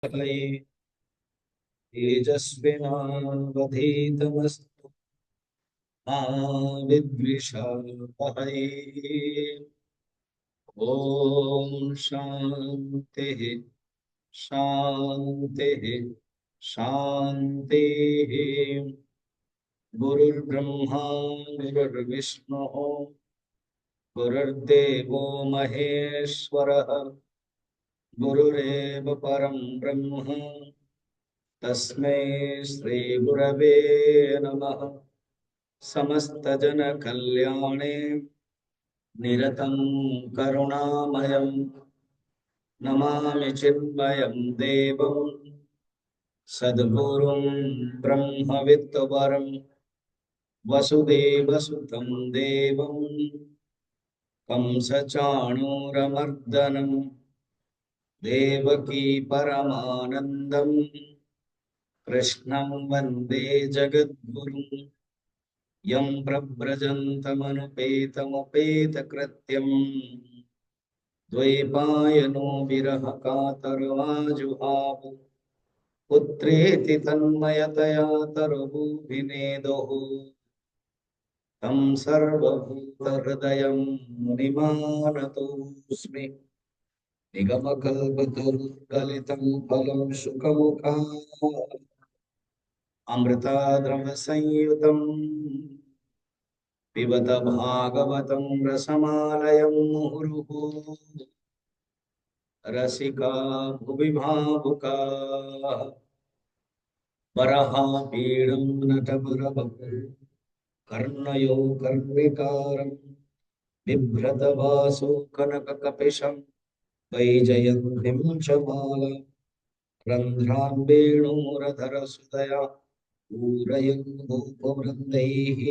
तेजस्विनावधीतमस्तु मा विद्विषावहै। ओम शांति शांति शांति। गुरुर्ब्रह्मा गुरुर्विष्णु गुरुर्देवो महेश्वरः गुरुरेव परं ब्रह्म तस्मै श्री गुरवे नमः। समस्तजनकल्याणे निरतं करुणामयं नमामि चिन्मयं देवं सद्गुरुं ब्रह्मविद्वरं वसुदेवसुतं देवं कंसचाणूरमर्दनं देवकी परमानन्दं कृष्णं वन्दे जगद्गुरुं। यं प्रव्रजन्तमनुपेतमुपेतकृत्यम् द्वैपायनो विरह कातरवाजुहाव पुत्रेति तन्मयतया तरवूभिनेदुः तं सर्वभूतहृदयं मुनिमानतोऽस्मि। निगमकल्पतरुर्गलितं फलं शुकमुखात् अमृताद्रवसंयुतं पिबत भागवतं रसमालयं मुहुर्मुहुः रसिका भुवि भावुकाः। वराहमिहिरं नटवरवपुः कर्णयो कर्णिकारं बिभ्रतवासो कनककपिशं वैजयन्तीं च माला रन्ध्रान् वेणुमुरधरसुतया पूरयन् गोपवृन्दैः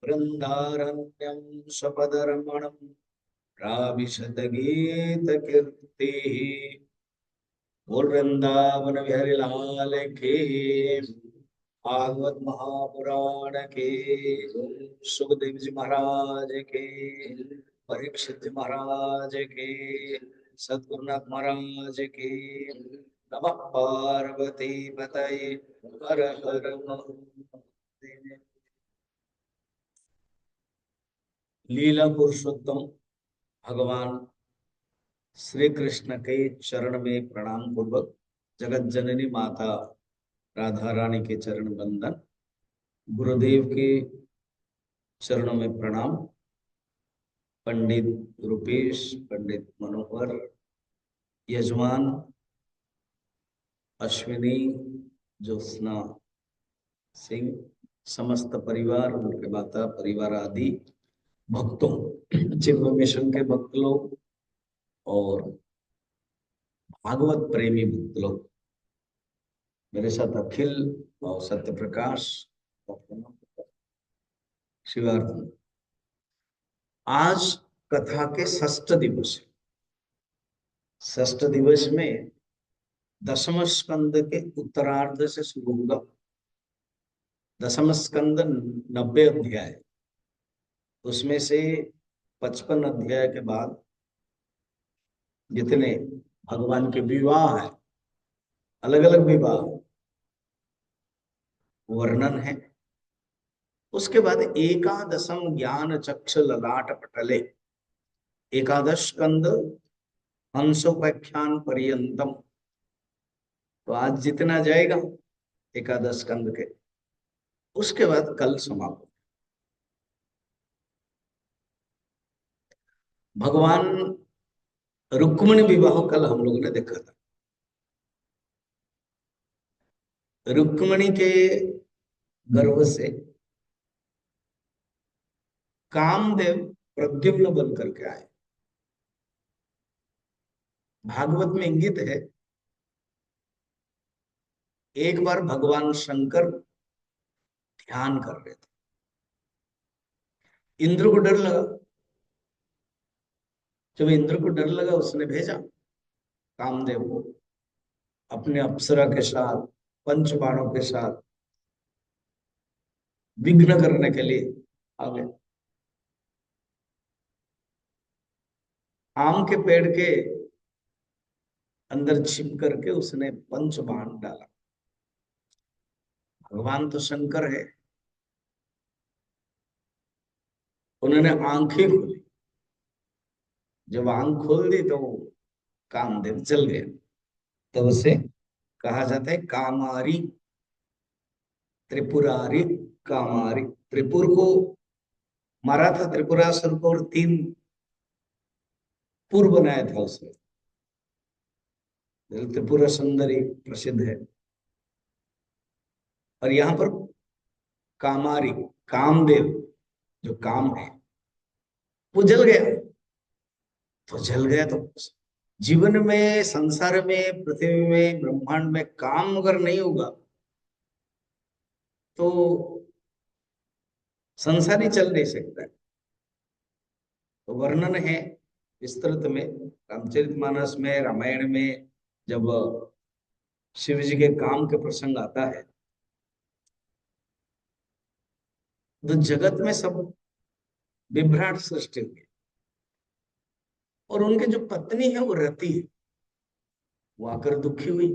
वृन्दारण्यं स्वपदरमणं राविशतगीतकीर्तिः। बोल वृंदावन बिहारी लाल की। भागवत महापुराण के। सुखदेव जी महाराज के। परीक्षित जी महाराज के। सद्गुरुनाथ महाराज के। नमः पार्वती पतये हर हर महादेव। लीला पुरुषोत्तम भगवान श्री कृष्ण के चरण में प्रणाम पूर्वक जगत जननी माता राधा रानी के चरण बंदन, गुरुदेव के चरणों में प्रणाम। पंडित रूपेश, पंडित मनोहर, यजमान अश्विनी, ज्योत्सना सिंह, समस्त परिवार, उनके माता परिवार आदि भक्तों, चिन्मय मिशन के भक्त लोग और भागवत प्रेमी भक्त लोग, मेरे साथ अखिल और सत्य प्रकाश, शिवार्थ। आज कथा के षष्ठ दिवस है। षष्ठ दिवस में दशम स्कंद के उत्तरार्ध से शुरू होगा। दशम स्कंद 90 अध्याय, उसमें से 55 अध्याय के बाद जितने भगवान के विवाह है, अलग अलग विवाह वर्णन है। उसके बाद एकादशम ज्ञान चक्ष ललाट पटले, एकादश स्कंद हंसोपाख्यान पर्यंतम। तो आज जितना जाएगा एकादश स्कंद के, उसके बाद कल समाप्त। भगवान रुक्मिणी विवाह कल हम लोगों ने देखा था। रुक्मिणी के गर्भ से कामदेव प्रद्युम्न बन करके आए। भागवत में इंगित है, एक बार भगवान शंकर ध्यान कर रहे थे, इंद्र को डर लगा। जब इंद्र को डर लगा, उसने भेजा कामदेव को अपने अप्सरा के साथ, पंच बाणों के साथ विघ्न करने के लिए आ गए। आम के पेड़ के अंदर छिप करके उसने पंच बाण डाला। भगवान तो शंकर है, उन्होंने आंखें खोली। जब आंख खोल दी तो कामदेव जल गए। तो उसे कहा जाता है कामारी, त्रिपुरारी। कामारी, त्रिपुर को मारा था, त्रिपुरासुर को, और 3 पुर बनाया था उसने। त्रिपुरा सुंदरी प्रसिद्ध है। और यहाँ पर कामारी, कामदेव, जो काम है, वो जल गया। तो जल गया तो जीवन में, संसार में, पृथ्वी में, ब्रह्मांड में काम अगर नहीं होगा तो संसार ही चल नहीं सकता है। तो वर्णन है विस्तृत में रामचरितमानस में, रामायण में। जब शिव जी के काम के प्रसंग आता है तो जगत में सब विभ्राट सृष्टि हुई। और उनके जो पत्नी है वो रति है, वो आकर दुखी हुई।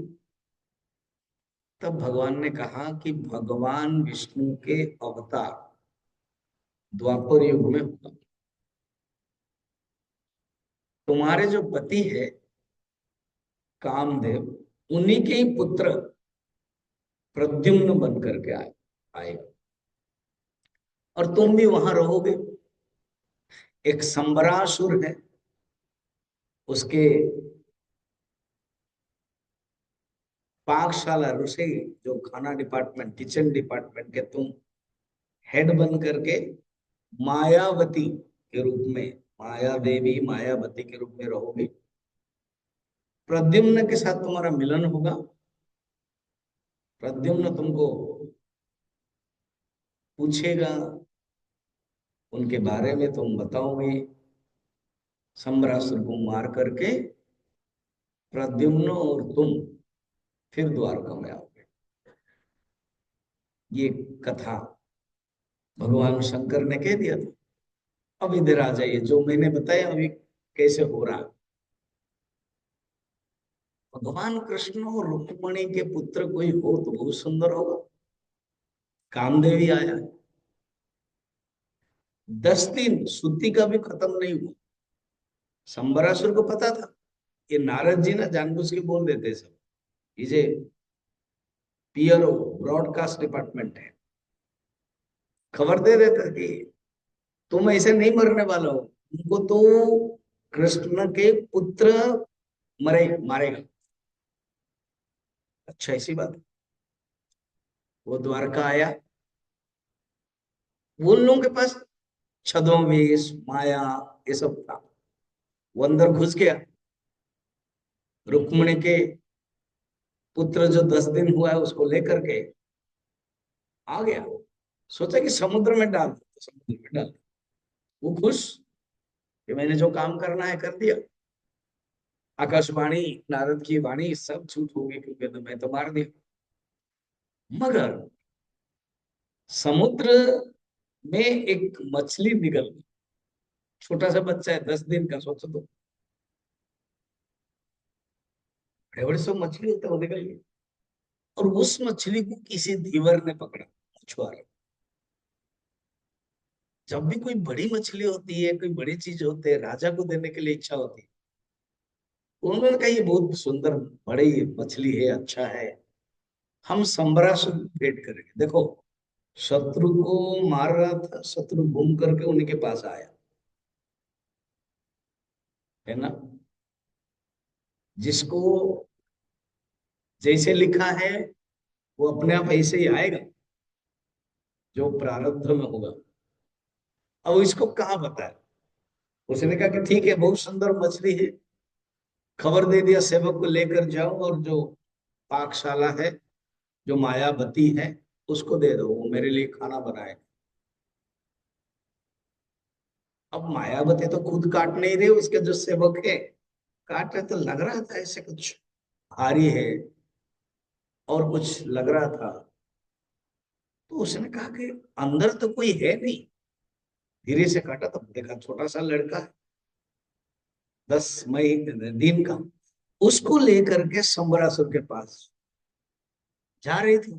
तब भगवान ने कहा कि भगवान विष्णु के अवतार द्वापर युग में होगा। तुम्हारे जो पति है कामदेव, उन्हीं के ही पुत्र प्रद्युम्न बन करके आएगा, और तुम भी वहां रहोगे। एक संबरासुर है, उसके पाकशाला, रसोई, जो खाना डिपार्टमेंट, किचन डिपार्टमेंट के तुम हेड बन करके मायावती के रूप में, माया देवी, मायावती के रूप में रहोगे। प्रद्युम्न के साथ तुम्हारा मिलन होगा। प्रद्युम्न तुमको पूछेगा, उनके बारे में तुम बताओगे। संबरासुर को मार करके प्रद्युम्न और तुम फिर द्वारका में आओगे। ये कथा भगवान शंकर ने कह दिया था। अब इधर आ जाइए, जो मैंने बताया अभी कैसे हो रहा। भगवान कृष्ण और रुक्मिणी के पुत्र कोई हो तो बहुत सुंदर होगा। कामदेवी आया, 10 दिन सुत्ती का भी खत्म नहीं हुआ। संबरासुर को पता था। ये नारद जी ना जानबूझ के बोल देते सब। ये पीआरओ, ब्रॉडकास्ट डिपार्टमेंट है, खबर दे देता कि तुम ऐसे नहीं मरने वाला हो, तुमको तो कृष्ण के पुत्र मारेगा। अच्छा, ऐसी बात। वो द्वारका आया। वो उन लोगों के पास छद्मवेश, माया, ये सब था। वो अंदर घुस गया। रुक्मिणी के पुत्र जो 10 दिन हुआ है उसको लेकर के आ गया। सोचा कि समुद्र में डाल दो, तो समुद्र में डाल दो। वो खुश कि मैंने जो काम करना है कर दिया। आकाशवाणी, नारद की वाणी सब झूठ हो गई, क्योंकि तो मैं तो मार दिया। मगर समुद्र में एक मछली निकल गई। छोटा सा बच्चा है, 10 दिन का, सोचो तो। बड़े बड़े सब मछली होते, वो निकल गई। और उस मछली को किसी धीवर ने पकड़ा, मछुआरे। जब भी कोई बड़ी मछली होती है, कोई बड़ी चीज होती है, राजा को देने के लिए इच्छा होती है। उन्होंने कहा ये बहुत सुंदर बड़ी मछली है, अच्छा है, हम संबरासुर भेंट करेंगे। देखो, शत्रु को मार रहा था, शत्रु घूम करके उन्हीं के पास आया, है ना। जिसको जैसे लिखा है वो अपने आप ऐसे ही आएगा, जो प्रारब्ध में होगा। अब इसको कहाँ बताया। उसने कहा कि ठीक है, बहुत सुंदर मछली है। खबर दे दिया सेवक को, लेकर जाओ और जो पाकशाला है, जो मायावती है, उसको दे दो, वो मेरे लिए खाना बनाए। अब मायावती तो खुद काट नहीं रहे, उसके जो सेवक है काट रहे। तो लग रहा था ऐसे कुछ भारी है और कुछ लग रहा था। तो उसने कहा कि अंदर तो कोई है नहीं। धीरे से काटा तो देखा छोटा सा लड़का है, 10 मई दिन का। उसको लेकर के संबरासुर के पास जा रही थी।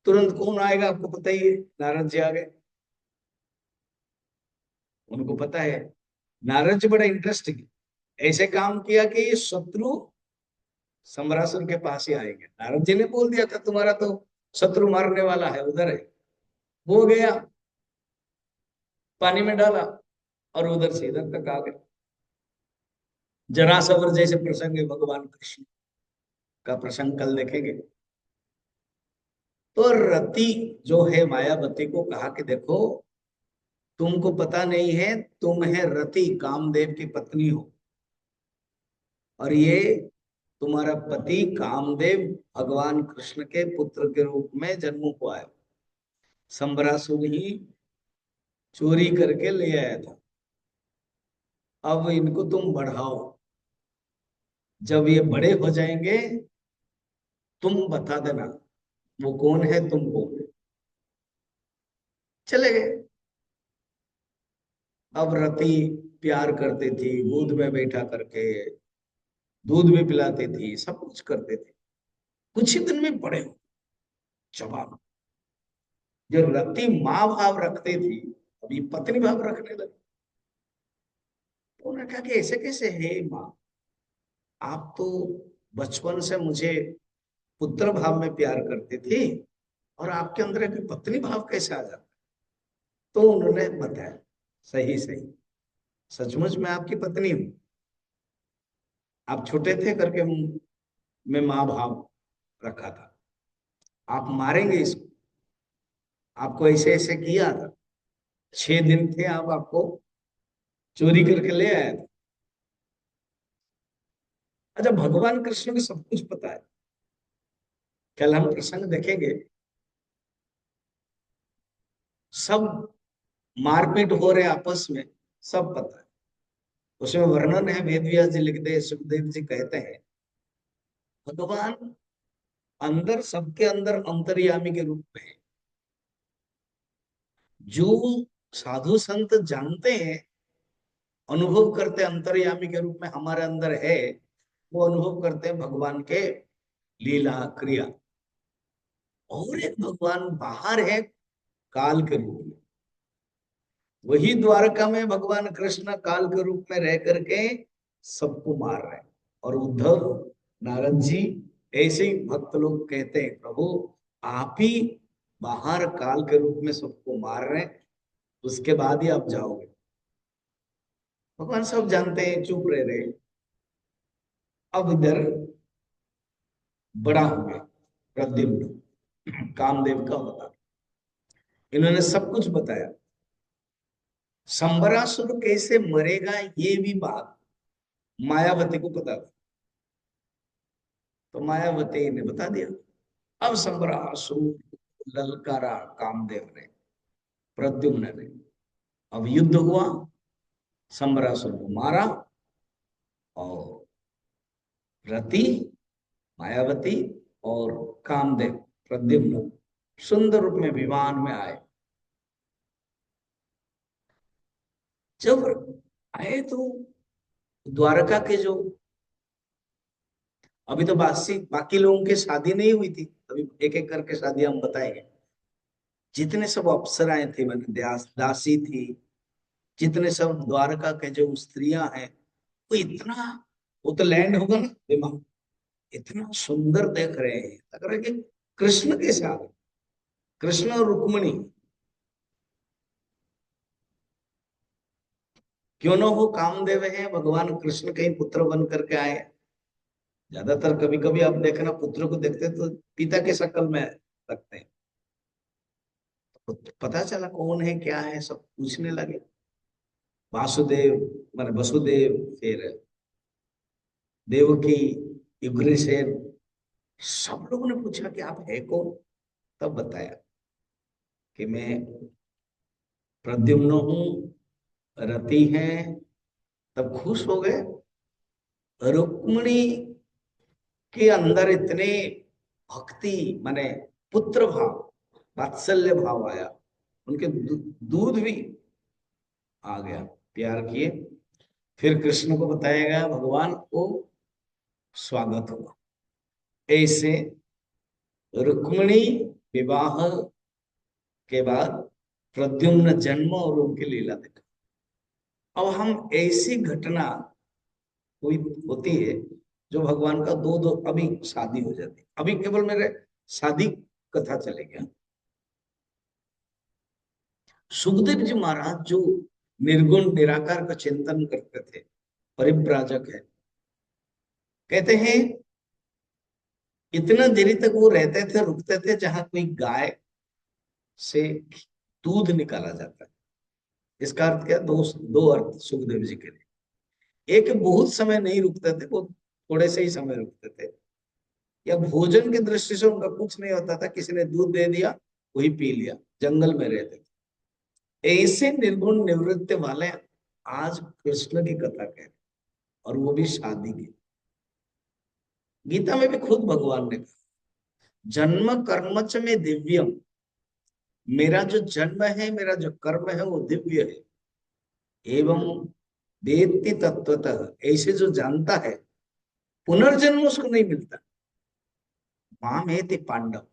तुरंत कौन आएगा आपको पता ही है, नारद जी आ गए। उनको पता है, नारद जी बड़ा इंटरेस्टिंग ऐसे काम किया कि ये शत्रु संबरासुर के पास ही आएंगे। नारद जी ने बोल दिया था तुम्हारा तो शत्रु मारने वाला है, उधर है। वो गया, पानी में डाला और उधर से इधर तक आ गए। जरासवर जैसे प्रसंग है, भगवान कृष्ण का प्रसंग कल देखेंगे। तो रति जो है मायावती को कहा कि देखो, तुमको पता नहीं है, तुम है रति, कामदेव की पत्नी हो, और ये तुम्हारा पति कामदेव भगवान कृष्ण के पुत्र के रूप में जन्म हुआ है। संबरासुर ही चोरी करके ले आया था। अब इनको तुम बढ़ाओ, जब ये बड़े हो जाएंगे तुम बता देना वो कौन है, तुम कौन है। चले गए। अब रति प्यार करती थी, गोद में बैठा करके दूध भी पिलाती थी, सब कुछ करते थे। कुछ ही दिन में बड़े हो, जवान। जो रति माँ भाव रखती थी, अभी पत्नी भाव रखने लगी। तो उन्होंने कहा कि ऐसे कैसे है माँ, आप तो बचपन से मुझे पुत्र भाव में प्यार करती थी, और आपके अंदर एक पत्नी भाव कैसे आ जाता। तो उन्होंने बताया, सही सही, सचमुच मैं आपकी पत्नी हूँ। आप छोटे थे करके मैं माँ भाव रखा था। आप मारेंगे इसको, आपको ऐसे ऐसे किया था। 6 दिन थे आप, आपको चोरी करके ले आया था। अच्छा, भगवान कृष्ण को सब कुछ पता है। कल हम प्रसंग देखेंगे, सब मारपीट हो रहे आपस में, सब पता है। उसमें वर्णन है, वेद व्यास जी लिखते हैं, सुखदेव जी कहते हैं, भगवान अंदर, सबके अंदर अंतर्यामी के रूप में है। जो साधु संत जानते हैं, अनुभव करते हैं अंतर्यामी के रूप में हमारे अंदर है, वो अनुभव करते हैं भगवान के लीला क्रिया। और एक भगवान बाहर है, काल के रूप में। वही द्वारका में भगवान कृष्ण काल के रूप में रह करके सबको मार रहे हैं। और उद्धव, नारद जी, ऐसे ही भक्त लोग कहते हैं, प्रभु आप ही बाहर काल के रूप में सबको मार रहे हैं, उसके बाद ही आप जाओगे। भगवान सब जानते हैं, चुप रह रहे। अब इधर बड़ा हो गया प्रद्युम्न, कामदेव का अवतार। इन्होंने सब कुछ बताया। संबरासुर कैसे मरेगा ये भी बात मायावती को पता था। तो मायावती ने बता दिया। अब संबरासुर ललकारा कामदेव ने, प्रद्युम्न ने। अब युद्ध हुआ, संबरासुर को मारा, और रति, मायावती और कामदेव प्रद्युम्न सुंदर रूप में विमान में आए। जब आए तो द्वारका के जो, अभी तो बाकी लोगों की शादी नहीं हुई थी, अभी एक एक करके शादी हम बताएंगे। जितने सब अप्सराएं थी, मैंने दासी थी, जितने सब द्वारका के जो स्त्रियां हैं, वो इतना, वो तो लैंड होगा ना दिमाग, इतना सुंदर देख रहे हैं, लग रहा है कि कृष्ण के साथ, कृष्ण और रुक्मिणी, क्यों ना हो कामदेव है, भगवान कृष्ण के ही पुत्र बन करके आए। ज्यादातर कभी कभी आप देखना, पुत्र को देखते तो पिता के शक्ल में रखते हैं। तो पता चला कौन है क्या है, सब पूछने लगे। वासुदेव, माने वसुदेव, फिर देवकी, युग्रिसेन, सब लोगों ने पूछा कि आप है कौन। तब बताया कि मैं प्रद्युम्न हूँ, रति है। तब खुश हो गए। रुक्मिणी के अंदर इतने भक्ति, माने पुत्र भाव, वात्सल्य भाव आया, उनके दूध भी आ गया, प्यार किए। फिर कृष्ण को बताया गया, भगवान को स्वागत हुआ। ऐसे रुक्मिणी विवाह के बाद प्रद्युम्न जन्म और उनकी लीला देखा। अब हम ऐसी घटना हुई होती है जो भगवान का दो दो अभी शादी हो जाती है। अभी केवल मेरे शादी कथा चलेगा। सुखदेव जी महाराज जो निर्गुण निराकार का चिंतन करते थे, परिव्राजक है, कहते हैं इतना देरी तक वो रहते थे, रुकते थे जहां कोई गाय से दूध निकाला जाता है। इसका अर्थ क्या? दो दो अर्थ सुखदेव जी के लिए। एक, बहुत समय नहीं रुकते थे वो, थोड़े से ही समय रुकते थे, या भोजन की दृष्टि से उनका कुछ नहीं होता था, किसी ने दूध दे दिया वही पी लिया, जंगल में रहते थे। ऐसे निर्गुण निवृत्ति वाले आज कृष्ण की कथा कह रहे, और वो भी शादी की। गीता में भी खुद भगवान ने कहा, जन्म कर्मच में दिव्यम, मेरा जो जन्म है, मेरा जो कर्म है वो दिव्य है। एवं वेत्ति तत्वतः, ऐसे जो जानता है, पुनर्जन्म उसको नहीं मिलता। माम एति पांडव,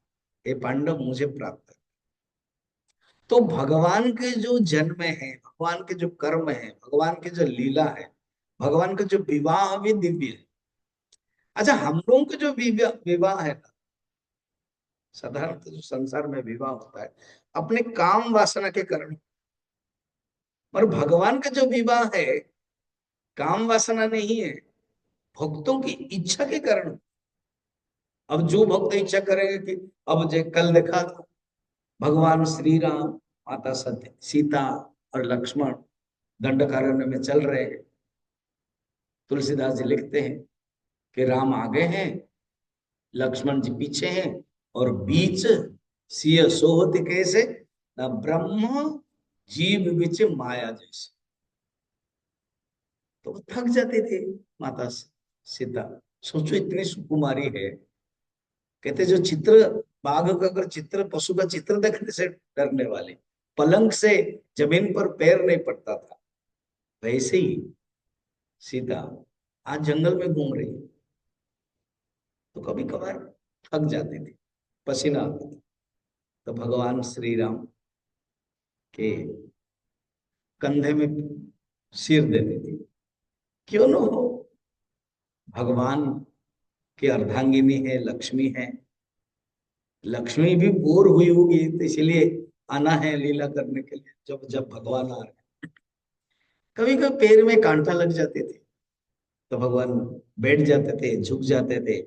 हे पांडव मुझे प्राप्त है। तो भगवान के जो जन्म है, भगवान के जो कर्म है, भगवान की जो लीला है, भगवान का जो विवाह भी दिव्य है। अच्छा, हम लोगों का जो विवाह विवाह है ना, साधारणतः जो संसार में विवाह होता है अपने काम वासना के कारण, और भगवान का जो विवाह है काम वासना नहीं है, भक्तों की इच्छा के कारण। अब जो भक्त इच्छा करेंगे कि अब जो कल देखा था, भगवान श्री राम, माता सत्य सीता और लक्ष्मण दंडकारण्य में चल रहे हैं। तुलसीदास जी लिखते हैं कि राम आगे हैं, लक्ष्मण जी पीछे हैं, और बीच सिय सोहत कैसे, न ब्रह्म जीव बिच माया जैसे। तो वो थक जाते थे माता सीता। सोचो इतनी सुकुमारी है, कहते जो चित्र, बाघ का अगर चित्र, पशु का चित्र देखने से डरने वाले, पलंग से जमीन पर पैर नहीं पड़ता था, वैसे ही सीता आज जंगल में घूम रही है। तो कभी कभार थक जाती थी, पसीना आता था, तो भगवान श्री राम के कंधे में सिर देती थी। क्यों न हो, भगवान की अर्धांगिनी है, लक्ष्मी है, लक्ष्मी भी बोर हुई होगी तो इसलिए आना है लीला करने के लिए। जब जब भगवान आ रहे, कभी कभी पैर में कांटा लग जाते थे तो भगवान बैठ जाते थे, झुक जाते थे,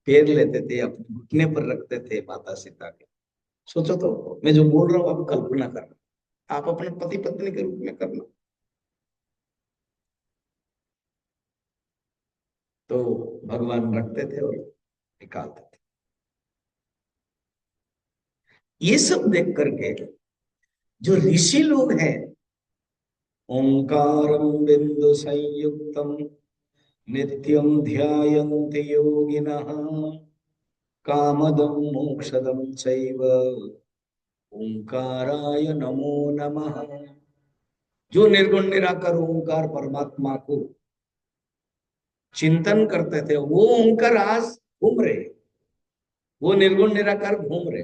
पैर लेते थे, अपने घुटने पर रखते थे माता सीता के। सोचो तो, मैं जो बोल रहा हूँ आप कल्पना करना, आप अपने पति पत्नी के रूप में करना। तो भगवान रखते थे और निकालते थे। ये सब देख करके जो ऋषि लोग हैं, ओंकारम बिंदु संयुक्तम नित्यम ध्यायन्ति योगिनः कामदम मोक्षदम चैव ओंकाराय नमो नमः। जो निर्गुण निराकार ओंकार परमात्मा को चिंतन करते थे, वो ओंकार आज घूम रहे, वो निर्गुण निराकार घूम रहे।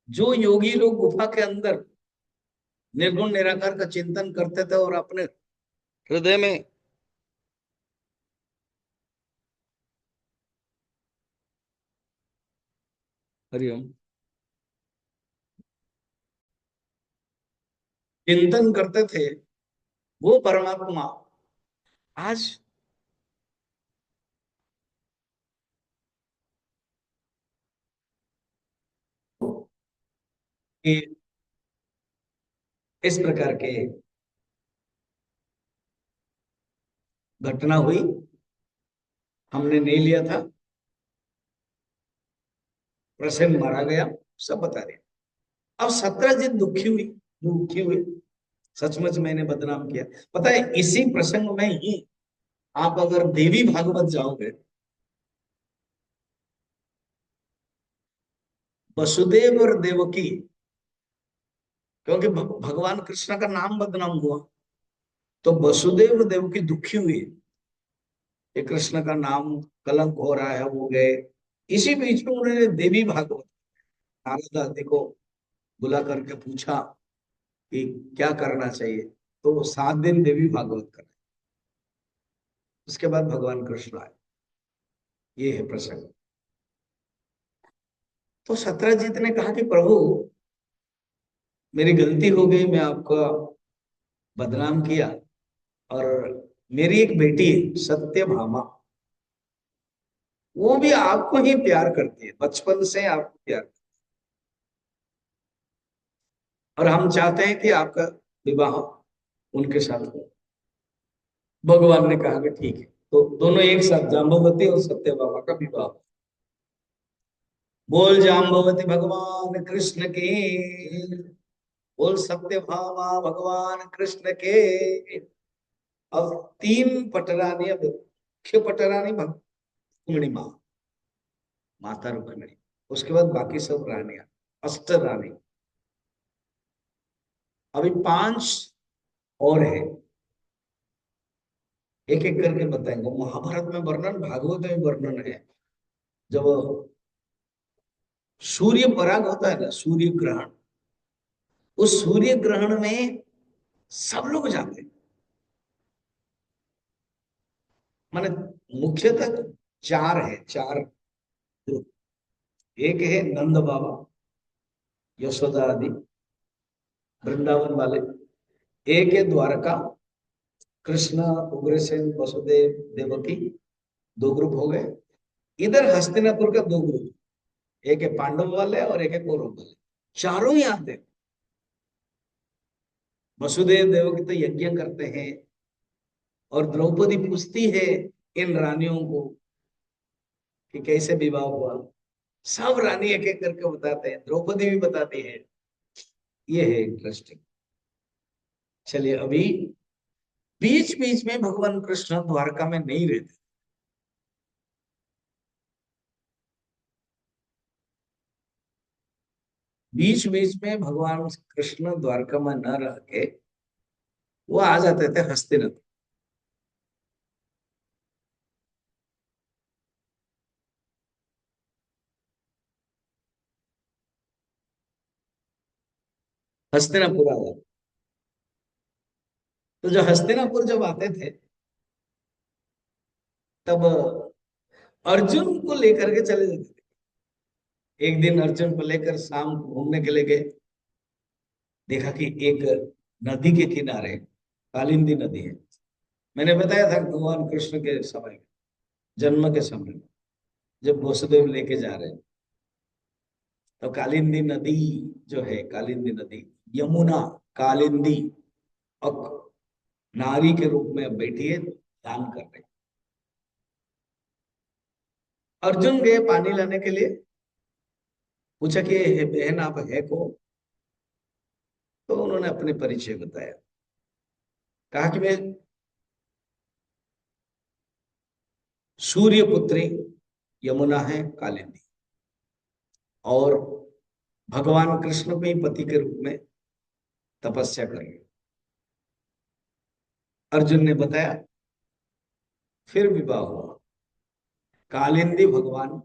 जो योगी लोग गुफा के अंदर निर्गुण निराकार का चिंतन करते थे और अपने हृदय में हरिओम चिंतन करते थे, वो परमात्मा आज इस प्रकार के घटना हुई। हमने नहीं लिया था, प्रसन्न मारा गया, सब बता रहे। अब 17 दुखी हुई, दुखी हुई, सचमुच मैंने बदनाम किया। पता है, इसी प्रसंग में ही आप अगर देवी भागवत जाओगे, वसुदेव और देवकी, क्योंकि भगवान कृष्ण का नाम बदनाम हुआ, तो वसुदेव और देवकी दुखी हुए। ये कृष्ण का नाम कलंक हो रहा है, वो गए। इसी बीच में उन्होंने देवी भागवत, नारद आदि को बुला करके पूछा कि क्या करना चाहिए, तो वो 7 दिन देवी भागवत कर, उसके बाद भगवान कृष्ण आए। ये है प्रसंग। तो सत्यजीत ने कहा कि प्रभु, मेरी गलती हो गई, मैं आपका बदनाम किया, और मेरी एक बेटी है सत्यभामा, वो भी आपको ही प्यार करती है, बचपन से आपको प्यार करती है, और हम चाहते हैं कि आपका विवाह उनके साथ हो। भगवान ने कहा कि ठीक है। तो दोनों एक साथ, जाम्बवती और सत्यभामा का विवाह। बोल जाम्बवती भगवान कृष्ण के, बोल सत्यभामा भगवान कृष्ण के। अब 3 पटरानी, अब मुख्य पटरानी रुक्मिणी माँ, माता रुक्मिणी, उसके बाद बाकी सब रानियां, अष्ट रानी। अभी 5 और है, एक एक करके बताएंगे। महाभारत में वर्णन, भागवत में वर्णन है। जब सूर्य पराग होता है ना, सूर्य ग्रहण, उस सूर्य ग्रहण में सब लोग जाते हैं। माने मुख्यतः 4 है, 4 ग्रुप। एक है नंद बाबा, यशोदा आदि, वृंदावन वाले। एक है द्वारका, कृष्ण, उग्रसेन, वसुदेव, देवकी, 2 ग्रुप हो गए। इधर हस्तिनापुर का 2 ग्रुप, एक है पांडव वाले और एक है कौरव वाले। चारों ही आते हैं। वसुदेव देवकी तो यज्ञ करते हैं, और द्रौपदी पूछती है इन रानियों को कि कैसे विवाह हुआ। सब रानी एक एक करके बताते हैं, द्रौपदी भी बताती है। ये है इंटरेस्टिंग। चलिए, अभी बीच बीच में भगवान कृष्ण द्वारका में नहीं रहते। बीच बीच में भगवान कृष्ण द्वारका में न रह के वो आ जाते थे हस्तिनापुर। हस्तिनापुर आ जाते। तो जो हस्तिनापुर जब आते थे, तब अर्जुन को लेकर के चले जाते थे। एक दिन अर्जुन को लेकर शाम को घूमने के लिए गए। देखा कि एक नदी के किनारे, कालिंदी नदी है। मैंने बताया था भगवान कृष्ण के समय में, जन्म के समय में, जब वसुदेव लेके जा रहे हैं, तो कालिंदी नदी जो है, कालिंदी नदी, यमुना, कालिंदी, और नारी के रूप में बैठी है, दान कर रहे। अर्जुन गए पानी लाने के लिए। पूछा कि हे बहन, आप है को? तो उन्होंने अपने परिचय बताया। कहा कि मैं सूर्य पुत्री यमुना है, कालिंदी, और भगवान कृष्ण को ही पति के रूप में तपस्या कर रही। अर्जुन ने बताया। फिर विवाह हुआ कालिंदी भगवान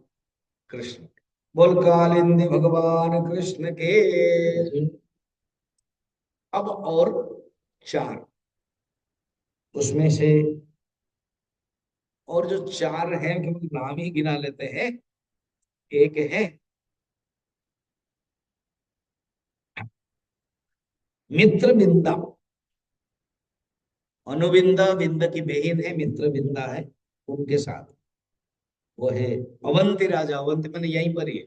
कृष्ण। बोल कालिंदी भगवान कृष्ण के। अब और 4, उसमें से, और जो 4 हैं केवल नाम ही गिना लेते हैं। एक है मित्र बिंदा, अनुबिंदा, बिंद की बहन है, मित्र बिंदा है, उनके साथ। वो है अवंती राजा, अवंती मैंने यहीं पर ही है,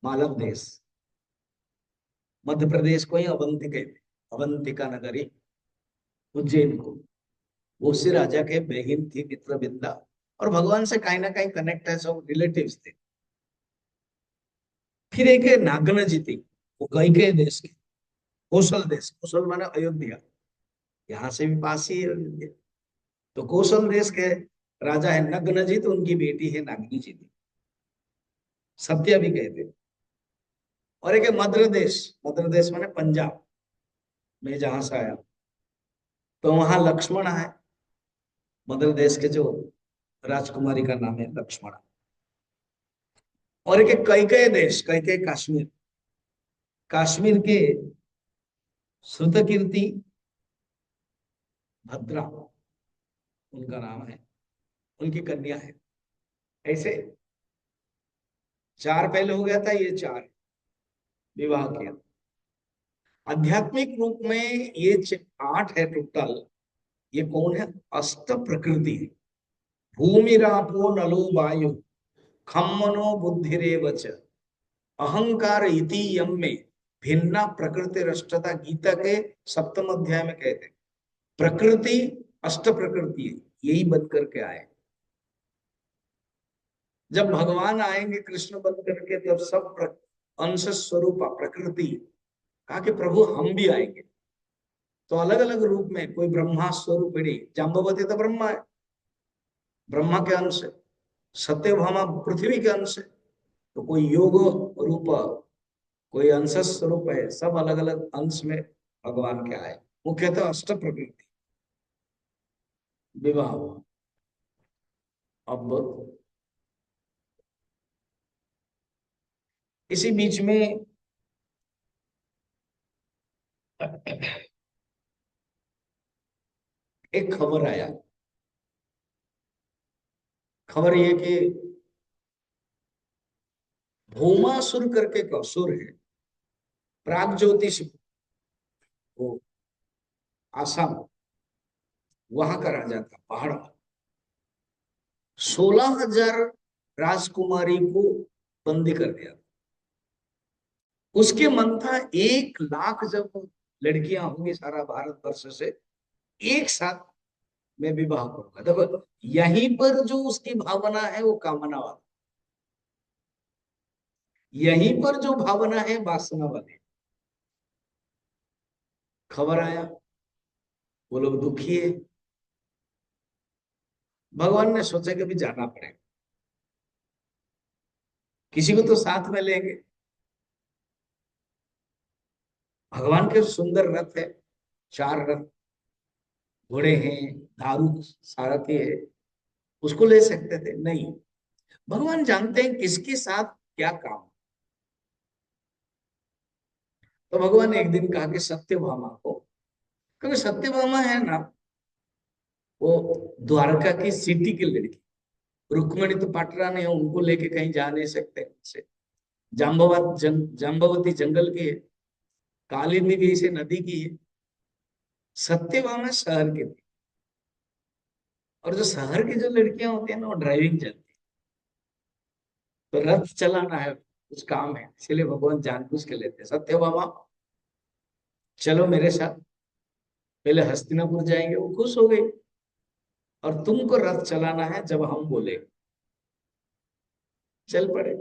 मालव देश, मध्य प्रदेश को ही अवंती कहते हैं, अवंतिका नगरी, उज्जैन को। वो उसी राजा के बहन थी मित्र बिंदा, और भगवान से कहीं ना कहीं कनेक्ट है, सब रिलेटिव्स थे। फिर एक है नागन जी थी, वो कई के देश के, कौशल देश, कौशल माने अयोध्या, यहाँ से भी पास ही है अयोध्या। तो कौशल देश के राजा है नग्न जी, तो उनकी बेटी है नागिनी जी थी, सत्या भी कहते हैं। और एक है मध्य देश, मध्य देश माने पंजाब, मैं जहां से आया, तो वहां लक्ष्मण है, मध्य देश के जो राजकुमारी का नाम है लक्ष्मण। और एक कैकेय देश, कैकेय कश्मीर, कश्मीर के श्रुतकीर्ति भद्रा उनका नाम है, उनकी कन्या है। ऐसे चार पहले हो गया था, ये चार विवाह किया। आध्यात्मिक रूप में ये आठ है टोटल। ये कौन है? अष्ट प्रकृति। भूमिरापो नलो वायु खम मनो बुद्धिरेव च अहंकार इति यम में भिन्ना प्रकृति रष्टता, गीता के सप्तम अध्याय में कहते हैं प्रकृति अष्ट प्रकृति है, यही बन करके आए। जब भगवान आएंगे कृष्ण बन करके, तब सब अंश स्वरूप प्रकृति, कहा कि प्रभु हम भी आएंगे तो अलग अलग रूप में। कोई ब्रह्मा स्वरूपिणी, जाम्बवती तो ब्रह्मा है, ब्रह्मा के अंश है। सत्यभामा पृथ्वी के अंश है। तो कोई योग रूप, कोई अंश स्वरूप है, सब अलग अलग अंश में भगवान के आए। मुख्यतः अष्ट प्रकृति विवाह हुआ। अब इसी बीच में एक खबर आया। खबर ये कि भौमासुर करके एक असुर है, प्राग ज्योतिष, वो आसाम, वहां का राजा था, पहाड़। 16,000 राजकुमारी को बंदी कर दिया। उसके मन था 1 लाख जब लड़कियां होंगी सारा भारतवर्ष से, एक साथ मैं विवाह करूंगा। देखो यहीं पर जो उसकी भावना है वो कामना वाला, यहीं पर जो भावना है वासना वाली। खबर आया, वो लोग दुखी है। भगवान ने सोचा कि भी जाना पड़ेगा, किसी को तो साथ में लेंगे। भगवान के सुंदर रथ है, 4 रथ, घोड़े हैं, दारू सारथी है, उसको ले सकते थे, नहीं। भगवान जानते हैं किसके साथ क्या काम। तो भगवान ने एक दिन कहा कि सत्यभामा को, क्योंकि सत्यभामा है ना, वो द्वारका की सिटी की लड़की। रुक्मिणी तो पाटरानी है, उनको लेके कहीं जा नहीं सकते से। जाम्बवती जंगल की है, कालिंदी भी इसे नदी की है। सत्यभामा शहर की थी। और जो शहर की जो लड़कियां होती है ना, वो ड्राइविंग जानती है। तो रथ चलाना है कुछ काम है, इसलिए भगवान जानबूझ के लेते हैं। सत्यभामा चलो मेरे साथ, पहले हस्तिनापुर जाएंगे। वो खुश हो गई। और तुमको रथ चलाना है जब हम बोले, चल पड़े।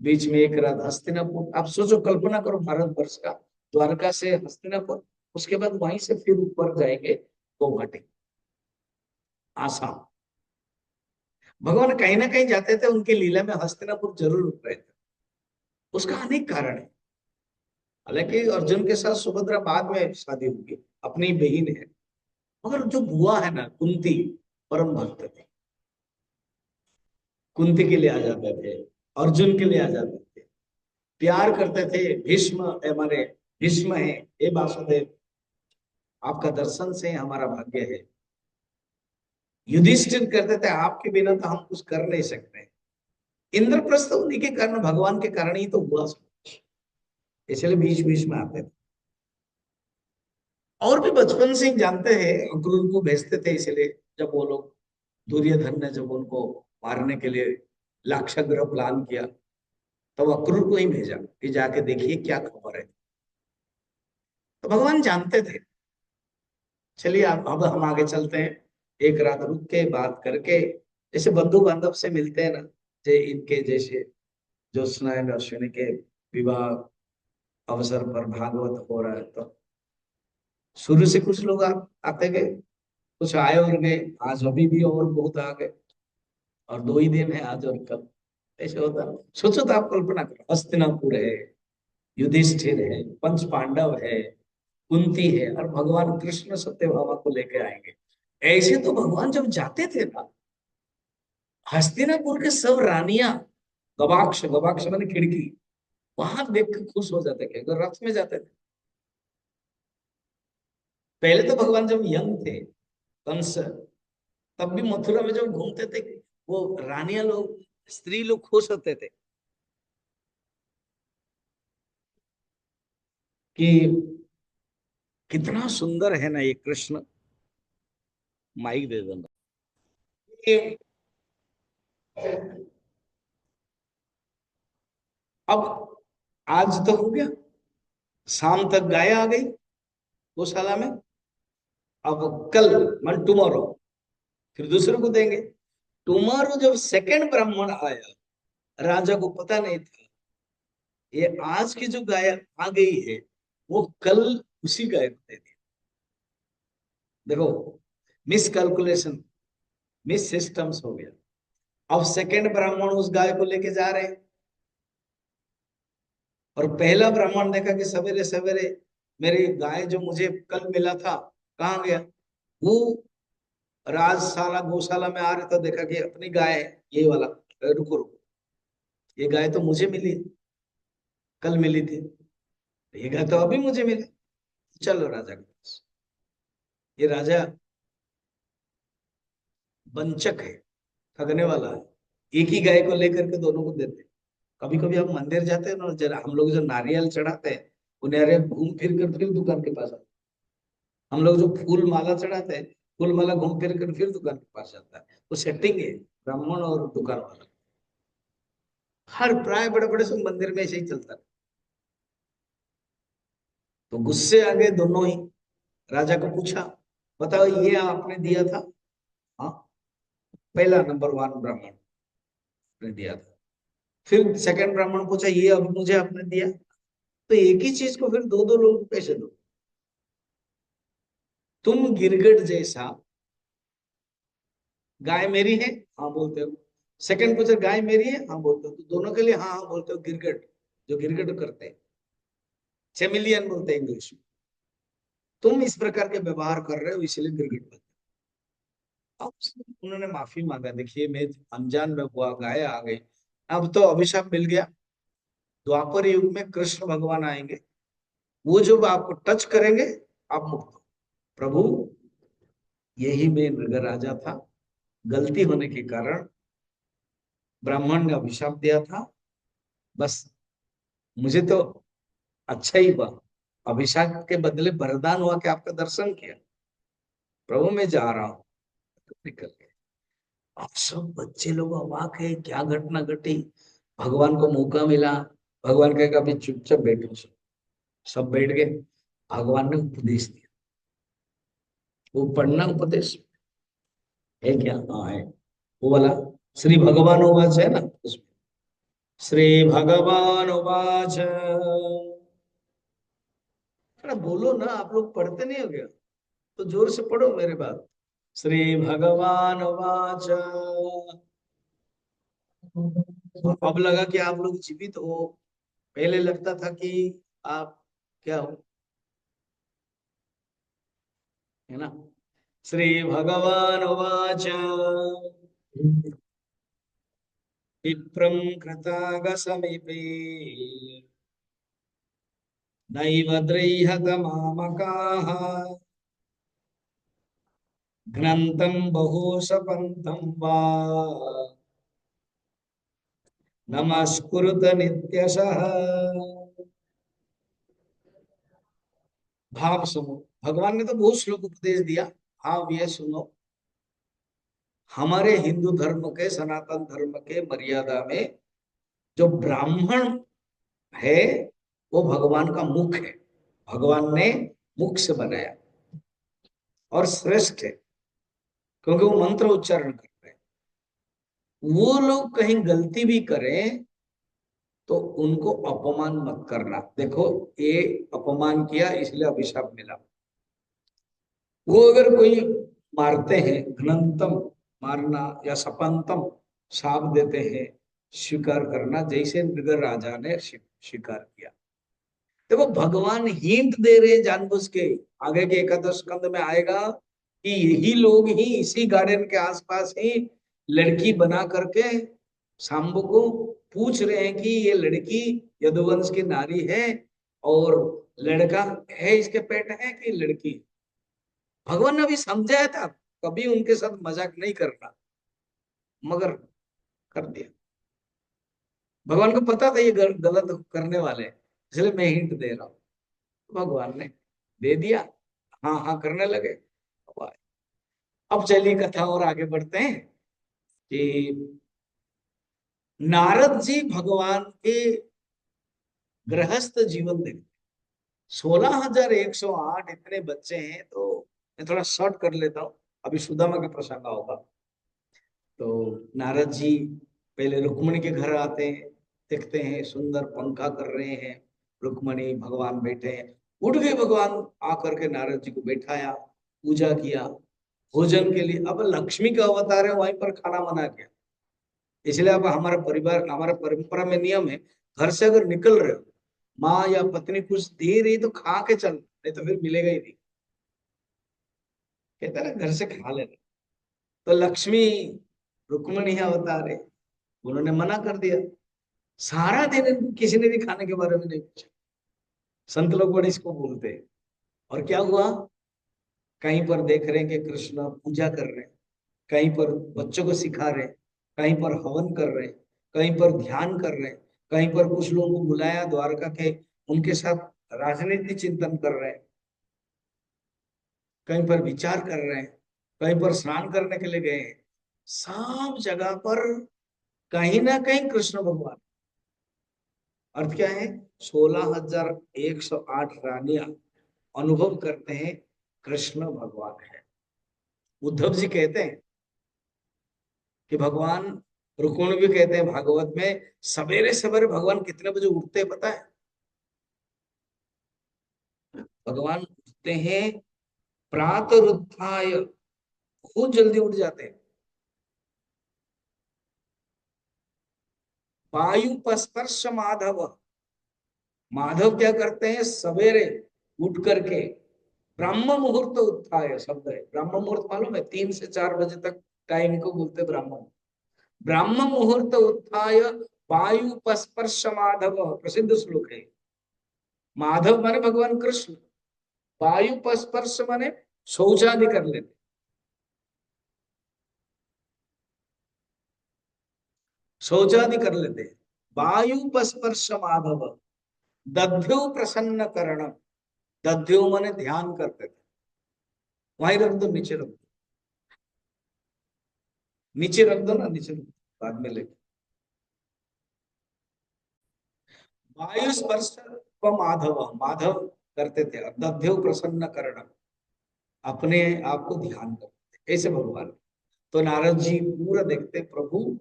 बीच में एक रात हस्तिनापुर, आप सोचो, कल्पना करो भारतवर्ष का, द्वारका से हस्तिनापुर, उसके बाद वहीं से फिर ऊपर जाएंगे गुवाहाटी, आसाम। भगवान कहीं ना कहीं जाते थे, उनकी लीला में हस्तिनापुर जरूर रुक रहे थे। उसका अनेक कारण है। हालांकि अर्जुन के साथ सुभद्रा बाद में शादी होगी, अपनी बहन है। मगर जो बुआ है ना कुंती, परम भक्त थे, कुंती के लिए आ जाते थे, अर्जुन के लिए आ जाते थे, प्यार करते थे। भीष्म हमारे भीष्म है, हे वासुदेव, आपका दर्शन से हमारा भाग्य है। युधिष्ठिर कहते थे आपके बिना तो हम कुछ कर नहीं सकते। इंद्रप्रस्थ उन्हीं के कारण, भगवान के कारण ही तो हुआ, इसलिए बीच बीच में आते थे। और भी बचपन से ही जानते हैं, अक्रूर को भेजते थे, इसलिए जब वो लोग, दुर्योधन ने जब उनको मारने के लिए लाक्षागृह प्लान किया, तब अक्रूर को ही भेजा कि जाके देखिए क्या खबर है। तो भगवान जानते थे। चलिए अब हम आगे चलते हैं। एक रात रुक के बात करके, जैसे बंधु बांधव से मिलते हैं ना, जे इनके जैसे ज्योत्सना एंड अश्विनी के विवाह अवसर पर भागवत हो रहा है, तो शुरू से कुछ लोग आते गए, कुछ आए और गए। आज अभी भी और बहुत आ गए, और 2 ही दिन है, आज और कल। ऐसे होता है। सोचो तो आप कल्पना करो, हस्तिनापुर है, युधिष्ठिर है, पंच पांडव है, कुंती है, और भगवान कृष्ण सत्यभामा को लेकर आएंगे। ऐसे तो भगवान जब जाते थे ना, हस्तिनापुर के सब रानियां, गवाक्ष, गवाक्ष मैंने खिड़की, वहां देख के खुश हो जाते थे, अगर रथ में जाते थे। पहले तो भगवान जब यंग थे, कंस, तब भी मथुरा में जब घूमते थे, वो रानियां लोग, स्त्री लोग खुश होते थे कि कितना सुंदर है ना ये कृष्ण। माइक दे देना। ये- अब आज तो हो गया, शाम तक गाय आ गई गौशाला में। अब कल, मन टुमारो, फिर दूसरे को देंगे। टुमारो जब सेकंड ब्राह्मण आया, राजा को पता नहीं था ये आज की जो गाय आ गई है वो कल उसी गाय को दे दी। देखो, मिस कैलकुलेशन, मिस सिस्टम्स हो गया। अब सेकंड ब्राह्मण उस गाय को लेके जा रहे हैं, और पहला ब्राह्मण देखा कि सवेरे सवेरे मेरी गाय जो मुझे कल मिला था कहाँ गया। वो राजशाला गौशाला में आ रहे तो देखा कि अपनी गाय है, ये वाला। रुको रुको, ये गाय तो मुझे मिली, कल मिली थी, ये गाय तो अभी मुझे मिली। चलो राजा के पास। ये राजा वंचक है, ठगने वाला है, एक ही गाय को लेकर के दोनों को देते। कभी कभी आप मंदिर जाते हैं ना, जरा हम लोग जो नारियल चढ़ाते हैं, वो नारियल घूम फिर कर फिर दुकान के पास आता है। हम लोग जो फूल माला चढ़ाते हैं, फूल माला घूम फिर कर फिर दुकान के पास जाता है। वो सेटिंग है ब्राह्मण और दुकान वाला। हर प्राय बड़े बड़े सब मंदिर में ऐसे ही चलता है। तो गुस्से आ गए दोनों ही। राजा को पूछा, बताओ ये आपने दिया था? हाँ, पहला नंबर वन ब्राह्मण ने दिया था। फिर सेकंड ब्राह्मण पूछा, ये अभी मुझे आपने दिया? तो एक ही चीज को फिर दो दो लोगों को कैसे दो? तुम गिरगिट जैसा, गाय मेरी है, हाँ बोलते हो। सेकंड पूछे, गाय मेरी है, हाँ बोलते हो। तो दोनों के लिए हाँ हाँ बोलते हो। गिरगिट, जो गिरगिट करते हैं, चेमिलियन बोलते हैं इंग्लिश में। तुम इस प्रकार के व्यवहार कर रहे हो, इसलिए गिरगिट बोलते हो। अब उन्होंने माफी मांगा, देखिए मैं अनजान में हुआ, गाय आ गई, अब तो अभिशाप मिल गया। द्वापर युग में कृष्ण भगवान आएंगे, वो जब आपको टच करेंगे आप मुक्त हो। प्रभु, यही मैं नगर राजा था, गलती होने के कारण ब्राह्मण ने अभिशाप दिया था। बस मुझे तो अच्छा ही हुआ, अभिशाप के बदले वरदान हुआ कि आपका दर्शन किया। प्रभु मैं जा रहा हूँ। तो निकल गए। अब सब बच्चे लोग अवाक है, क्या घटना घटी। भगवान को मौका मिला, भगवान कहेगा अभी चुपचाप बैठो। सब बैठ गए। भगवान ने उपदेश दिया। वो पढ़ना उपदेश है क्या? हाँ है, वो वाला श्री भगवान उवाच है ना उसमें। श्री भगवान उवाच, थोड़ा बोलो ना, आप लोग पढ़ते नहीं हो गया? तो जोर से पढ़ो मेरे बात। श्री भगवान उवाच, अब लगा कि आप लोग जीवित हो, पहले लगता था कि आप क्या हो, है ना। श्री भगवान उवाच, विप्रं कृताग समीपे नैव द्रैहत मामकाः घ्नन्तं बहुशपन्तं वा नमस्कुरुत नित्यशः। भाव सुनो, भगवान ने तो बहुत श्लोक उपदेश दिया। हाँ ये सुनो, हमारे हिंदू धर्म के, सनातन धर्म के मर्यादा में जो ब्राह्मण है वो भगवान का मुख है। भगवान ने मुख से बनाया और श्रेष्ठ है, क्योंकि वो मंत्र उच्चारण कर रहे हैं। वो लोग कहीं गलती भी करें तो उनको अपमान मत करना। देखो, ये अपमान किया इसलिए अभिशाप मिला। वो अगर कोई मारते हैं, घ्नंतम मारना या सपंतम शाप देते हैं, स्वीकार करना, जैसे नृग राजा ने स्वीकार किया। देखो, भगवान हिंट दे रहे हैं जानबूझ के। आगे के एकादश स्कंद में आएगा कि यही लोग ही इसी गार्डन के आसपास ही लड़की बना करके सांब को पूछ रहे हैं कि ये लड़की यदुवंश की नारी है और लड़का है इसके पेट है कि लड़की। भगवान ने अभी समझाया था कभी उनके साथ मजाक नहीं करना, मगर कर दिया। भगवान को पता था ये गलत करने वाले हैं, इसलिए मैं हिंट दे रहा हूँ। भगवान ने दे दिया, हाँ हाँ करने लगे। अब चलिए कथा और आगे बढ़ते हैं कि नारद जी भगवान के गृहस्थ जीवन देखते। 16,108 इतने बच्चे हैं, तो मैं थोड़ा शॉर्ट कर लेता हूँ, अभी सुदामा का प्रसंग होगा। तो नारद जी पहले रुक्मणी के घर आते हैं, देखते हैं सुंदर पंखा कर रहे हैं, रुक्मणी भगवान बैठे हैं। उठ गए भगवान, आकर के नारद जी को बैठाया, पूजा किया, भोजन के लिए। अब लक्ष्मी का अवतार है, वहीं पर खाना बना किया। इसलिए अब हमारा परिवार, हमारा परंपरा में नियम है, घर से अगर निकल रहे हो, माँ या पत्नी कुछ दे रही तो खा के चल, नहीं तो फिर मिलेगा ही नहीं। कहते हैं ना घर से खा लेना। तो लक्ष्मी रुक्मणी अवतार है, उन्होंने मना कर दिया। सारा दिन किसी ने भी खाने के बारे में नहीं पूछा। संत लोग बड़े इसको बोलते हैं। और क्या हुआ, कहीं पर देख रहे हैं कि कृष्ण पूजा कर रहे हैं, कहीं पर बच्चों को सिखा रहे हैं, कहीं पर हवन कर रहे हैं, कहीं पर ध्यान कर रहे हैं, कहीं पर कुछ लोगों को बुलाया द्वारका के, उनके साथ राजनीति चिंतन कर रहे हैं, कहीं पर विचार कर रहे हैं, कहीं पर स्नान करने के लिए गए हैं। सब जगह पर कहीं ना कहीं कृष्ण भगवान। अर्थ क्या है, 16,108 रानियां अनुभव करते हैं कृष्ण भगवान है। उद्धव जी कहते हैं कि भगवान, रुक्मणी भी कहते हैं भागवत में, सवेरे सवेरे भगवान कितने बजे उठते हैं पता है? भगवान उठते हैं प्रातरुत्थाय, बहुत जल्दी उठ जाते हैं। वायु स्पर्श माधव, माधव क्या करते हैं सवेरे उठ करके, ब्रह्म मुहूर्त उत्थाय शब्द है, ब्रह्म मुहूर्त मालूम है, 3 से 4 बजे तक टाइम को बोलते हैं ब्रह्म। ब्रह्म मुहूर्त उत्थाय वायु स्पर्श माधव, प्रसिद्ध श्लोक है। माधव माने भगवान कृष्ण, वायु स्पर्श माने शौचादि कर लेते, शौचादि कर लेते हैं। वायु स्पर्श माधव, दध्यो प्रसन्न करण, दध्यो माने ध्यान करते थे। वहीं रख दो, नीचे रख दो, नीचे रख दो ना, नीचे रख दो, बाद में लेके। वायु स्पर्श माधव, माधव करते थे, दध्यो प्रसन्न करण, अपने आप को ध्यान करते थे, ऐसे भगवान। तो नारद जी पूरा देखते, प्रभु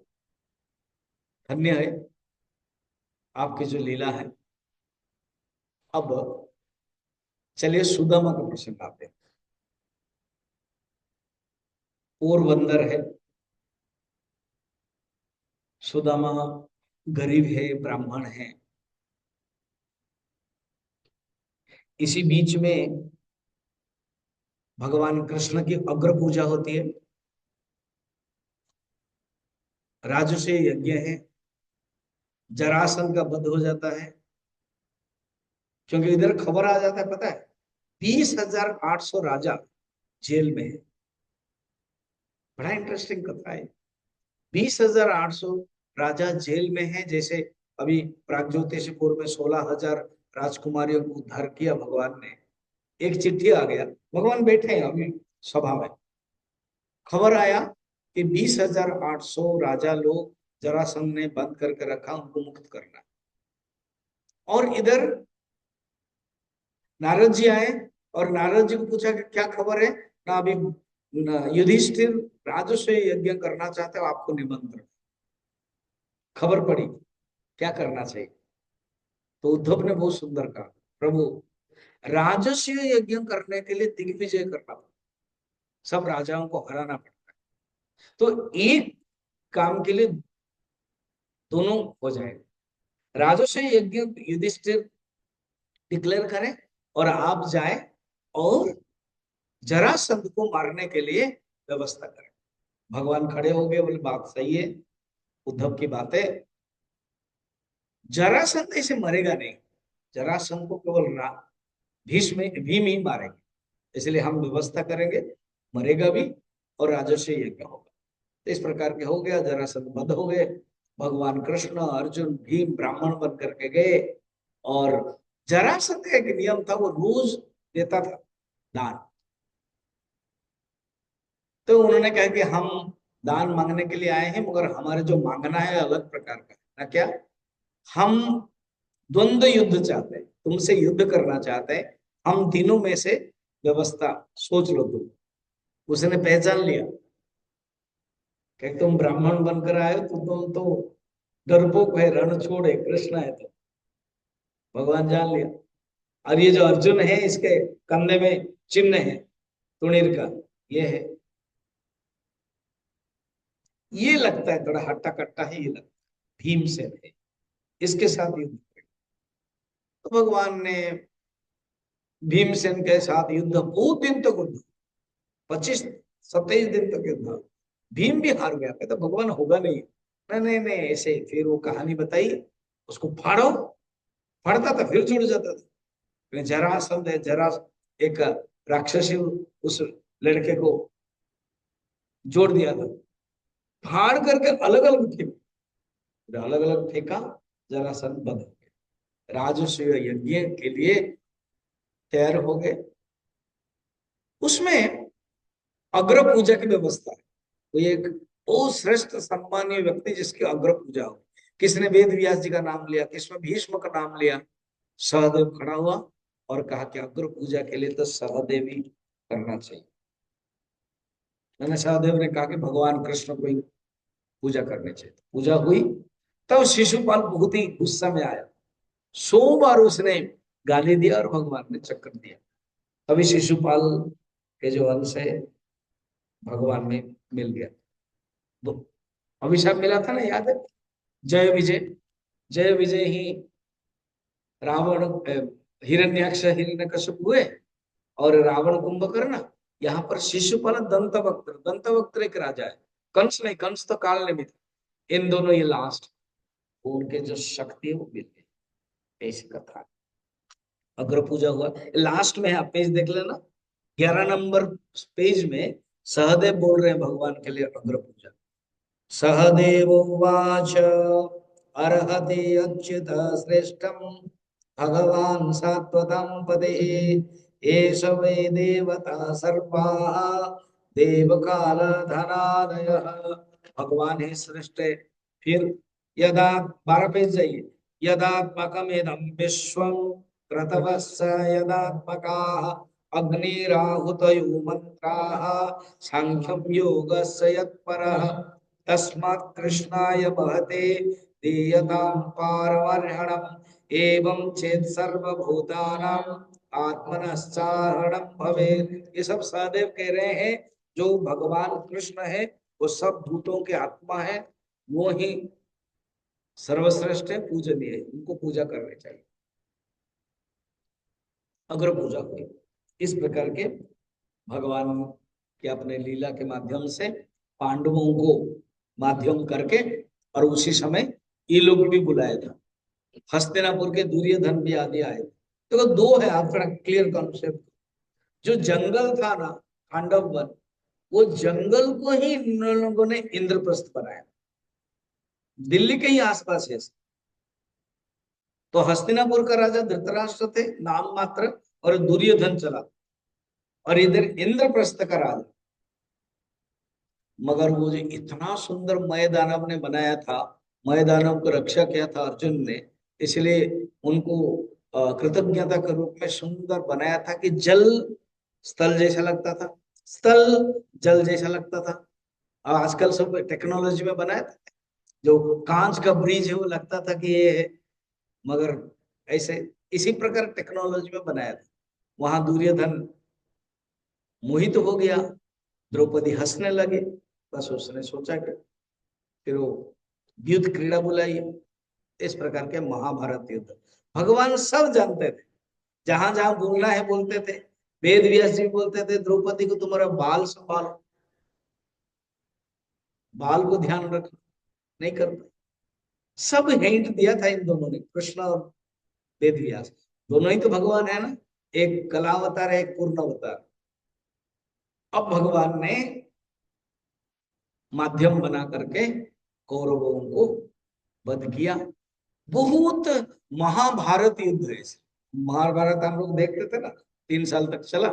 धन्य है आपकी जो लीला है। अब चलिए सुदामा का प्रसंग आते हैं। पोरबंदर है, सुदामा गरीब है, ब्राह्मण है। इसी बीच में भगवान कृष्ण की अग्र पूजा होती है, राजसूय यज्ञ है, जरासंध का वध हो जाता है। क्योंकि इधर खबर आ जाता है पता है, 20,800 राजा जेल में है। बड़ा इंटरेस्टिंग कथा है। 20,800 राजा जेल में है। जैसे अभी प्रागज्योतिषपुर में 16,000 राजकुमारियों को उद्धार किया भगवान ने, एक चिट्ठी आ गया, भगवान बैठे हैं अभी सभा में, खबर आया कि 20,800 राजा लोग जरासंध ने बंद करके रखा, उनको मुक्त करना। और इधर नारद जी आए, और नारद जी को पूछा कि क्या खबर है ना, अभी युधिष्ठिर राजस्व यज्ञ करना चाहते हो, आपको निमंत्रण। खबर पड़ी क्या करना चाहिए। तो उद्धव ने बहुत सुंदर कहा, प्रभु राजस्व यज्ञ करने के लिए दिग्विजय करना पड़ता, सब राजाओं को हराना पड़ता है। तो एक काम के लिए दोनों हो जाएगा, राजस्व यज्ञ युधिष्ठिर डिक्लेयर करें और आप जाए और जरासंध को मारने के लिए व्यवस्था करें। भगवान खड़े हो गए, बोले बात सही है, उद्धव की बात है, जरासंध ऐसे मरेगा नहीं, जरासंध को केवल भीम ही मारेंगे, इसलिए हम व्यवस्था करेंगे, मरेगा भी और राजस्व यज्ञ होगा। तो इस प्रकार के हो गया, जरासंध बंद हो गए। भगवान कृष्ण अर्जुन भीम ब्राह्मण बन करके गए, और जरासंध का एक नियम था, वो रोज देता था दान। तो उन्होंने कहा कि हम दान मांगने के लिए आए हैं, मगर हमारे जो मांगना है अलग प्रकार का है ना। क्या? हम द्वंद्व युद्ध चाहते हैं, तुमसे युद्ध करना चाहते हैं, हम तीनों में से व्यवस्था सोच लो तुम। उसने पहचान लिया कि तुम ब्राह्मण बनकर आए हो, तो तुम तो डरपोक है, रण छोड़े कृष्ण है, तो भगवान जान लिया। और ये जो अर्जुन है, इसके कंधे में चिन्ह है तुणीर का, ये है, ये लगता है थोड़ा हट्टा कट्टा है, ये लगता है भीमसेन है, इसके साथ युद्ध करें। तो भगवान ने भीमसेन के साथ युद्ध बहुत दिन तक युद्ध, 25-27 दिन तक युद्ध। भीम भी हार गया, कहता भगवान होगा नहीं, नहीं नहीं नहीं ऐसे। फिर वो कहानी बताई, उसको फाड़ो, फाड़ता था फिर जुड़ जाता था। जरासंध है, जरा एक राक्षसी उस लड़के को जोड़ दिया था, फाड़ करके अलग अलग फेंक, अलग अलग फेंका, जरासंध बंद हो गया, राजस्व यज्ञ के लिए तैयार हो गए। उसमें अग्र पूजा की व्यवस्था है, कोई एक बहुत श्रेष्ठ सम्मानीय व्यक्ति जिसकी अग्र पूजा हो। किसने वेद व्यास जी का नाम लिया, किसने भीष्म का नाम लिया, सहदेव खड़ा हुआ और कहा कि अग्र पूजा के लिए तो सहदेव ही करना चाहिए। मैंने सहदेव ने कहा कि भगवान कृष्ण को ही पूजा करनी चाहिए, पूजा हुई। तब शिशुपाल बहुत ही गुस्सा में आया, 100 बार उसने गाली दिया और भगवान ने चक्कर दिया। अभी शिशुपाल के जो अंश है भगवान में मिल गया, तो अभिशाप मिला था ना, याद है? जय विजय, जय विजय ही रावण हिरण्याक्ष हिरण्यकश्यप हुए, और रावण कुंभकर्ण। यहाँ पर शिशुपाल दंतवक्त्र, दंतवक्त्र एक राजा है, कंस नहीं, कंस तो काल निमित्त, इन दोनों ये लास्ट, उनके जो शक्ति है वो मिल गई, ऐसी कथा है। अग्र पूजा हुआ, लास्ट में आप पेज देख लेना, 11 नंबर पेज में सहदेव बोल रहे हैं भगवान के लिए अग्र पूजा। सहदेवोवाच अर्हति अच्युत श्रेष्ठम भगवान् सात्वतं पदे एष वै देवता सर्वाः देवकालधनादयः। भगवान ही श्रेष्ठ है। फिर यदा 12 पेज जाइए, यदात्मकमिदं विश्वं क्रतवस्य यदात्मकाः अग्निराहुतयो मंत्राः सांख्यं योगस्य यत्परः तस्मात् कृष्णाय महते दीयतां पारमर्हणम् एवं चेत् सर्वभूतानां आत्मनश्चारणं भवेत्। ये सब सहदेव कह रहे हैं, जो भगवान कृष्ण है वो सब भूतों के आत्मा है, वो ही सर्वश्रेष्ठ है, पूजनीय है, उनको पूजा करनी चाहिए। अग्र पूजा हुई, इस प्रकार के भगवान के अपने लीला के माध्यम से पांडवों को माध्यम करके, और उसी समय ये लोग भी बुलाया था, हस्तिनापुर के दुर्योधन भी आदि आए। तो दो है आपका क्लियर कॉन्सेप्ट। जो जंगल था ना, पांडव वन, वो जंगल को ही इन लोगों ने इंद्रप्रस्थ बनाया, दिल्ली के ही आसपास है। तो हस्तिनापुर का राजा धृतराष्ट्र थे नाम मात्र, और दुर्योधन चला, और इधर इंद्रप्रस्थ का राजा। मगर वो जो इतना सुंदर मय दानव ने बनाया था, मय दानव को रक्षा किया था अर्जुन ने, इसलिए उनको कृतज्ञता के रूप में सुंदर बनाया था कि जल स्थल जैसा लगता था, स्थल जल जैसा लगता था। और आजकल सब टेक्नोलॉजी में बनाया था, जो कांच का ब्रिज है वो लगता था कि ये है, मगर ऐसे इसी प्रकार टेक्नोलॉजी में बनाया था। वहां दुर्योधन मोहित हो गया, द्रौपदी हंसने लगे, बस उसने सोचा कि फिर वो युद्ध क्रीड़ा बुलाई। इस प्रकार के महाभारत युद्ध भगवान सब जानते थे, जहां जहां बोलना है बोलते थे। वेद व्यास जी बोलते थे द्रौपदी को तुम्हारा बाल संभालो, बाल को ध्यान रखना, नहीं कर पाए। सब हिंट दिया था इन दोनों ने, कृष्ण और वेद व्यास, दोनों ही तो भगवान है ना, एक कलावतार है, एक पूर्ण अवतार। अब भगवान ने माध्यम बना करके कौरवों को वध किया। बहुत महाभारत युद्ध है इसे। महाभारत हम लोग देखते थे ना, 3 साल तक चला।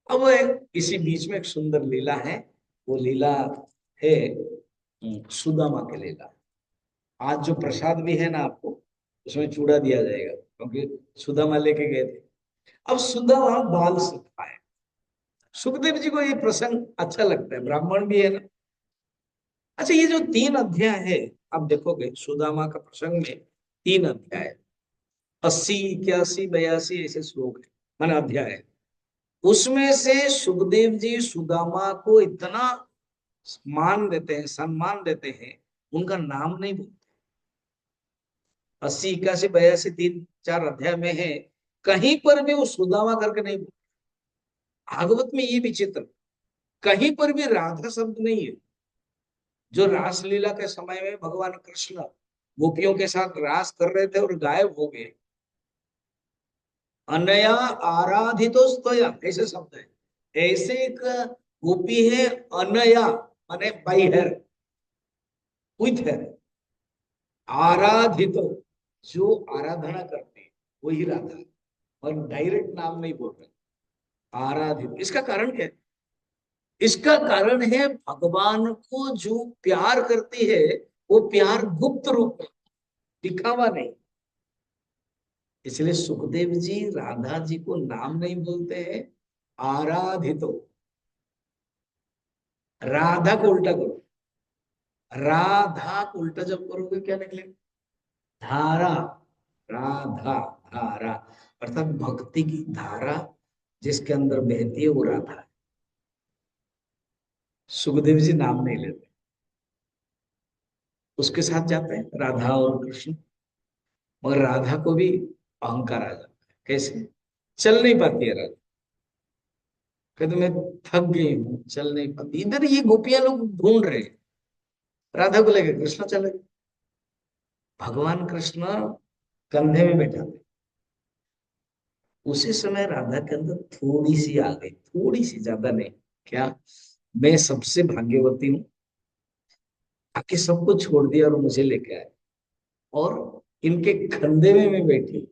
अब इसी बीच में एक सुंदर लीला है, वो लीला है सुदामा के लीला। आज जो प्रसाद भी है ना आपको, उसमें चूड़ा दिया जाएगा, क्योंकि सुदामा लेके गए थे। अब सुदामा बाल सखा है। सुखदेव जी को ये प्रसंग अच्छा लगता है, ब्राह्मण भी है ना। अच्छा, ये जो 3 अध्याय है, आप देखोगे सुदामा का प्रसंग में 3 अध्याय, 80, 81, 82 ऐसे श्लोक है, माने अध्याय है। उसमें से सुखदेव जी सुदामा को इतना मान देते हैं, सम्मान देते हैं, उनका नाम नहीं बोलते। 80, 81, 82, 3, 4 अध्याय में है, कहीं पर भी वो सुदामा करके नहीं बोलते। भागवत में ये विचित्र, कहीं पर भी राधा शब्द नहीं है। जो रासलीला के समय में भगवान कृष्ण गोपियों के साथ रास कर रहे थे और गायब हो गए, अनया आराधितो स्तया ऐसे शब्द है। ऐसे एक गोपी है अनया, माने बाई हेर, विथ हेर, आराधितो, जो आराधना करते हैं वही राधा है, और डायरेक्ट नाम नहीं बोल रहे, आराधित। इसका कारण क्या है? इसका कारण है भगवान को जो प्यार करती है, वो प्यार गुप्त रूप में, दिखावा नहीं। इसलिए सुखदेव जी राधा जी को नाम नहीं बोलते हैं, आराधितो। राधा को उल्टा करो, राधा को उल्टा जब करोगे क्या निकलेगा? धारा। राधा, धारा, अर्थात भक्ति की धारा जिसके अंदर बहती है वो राधा है। सुखदेव जी नाम नहीं लेते, उसके साथ जाते हैं राधा और कृष्ण। मगर राधा को भी अहंकार आ जाता है। कैसे? चल नहीं पाती है राधा, कहते मैं थक गई हूँ, चल नहीं पाती। इधर ये गोपियां लोग ढूंढ रहे हैं, राधा को लेकर कृष्ण चले गए। भगवान कृष्ण कंधे में बैठा थे, उसी समय राधा के अंदर थोड़ी सी आ गई, थोड़ी सी, ज्यादा नहीं। क्या? मैं सबसे भाग्यवती हूँ, आके सबको छोड़ दिया और मुझे लेके आए, और इनके कंधे में मैं बैठी,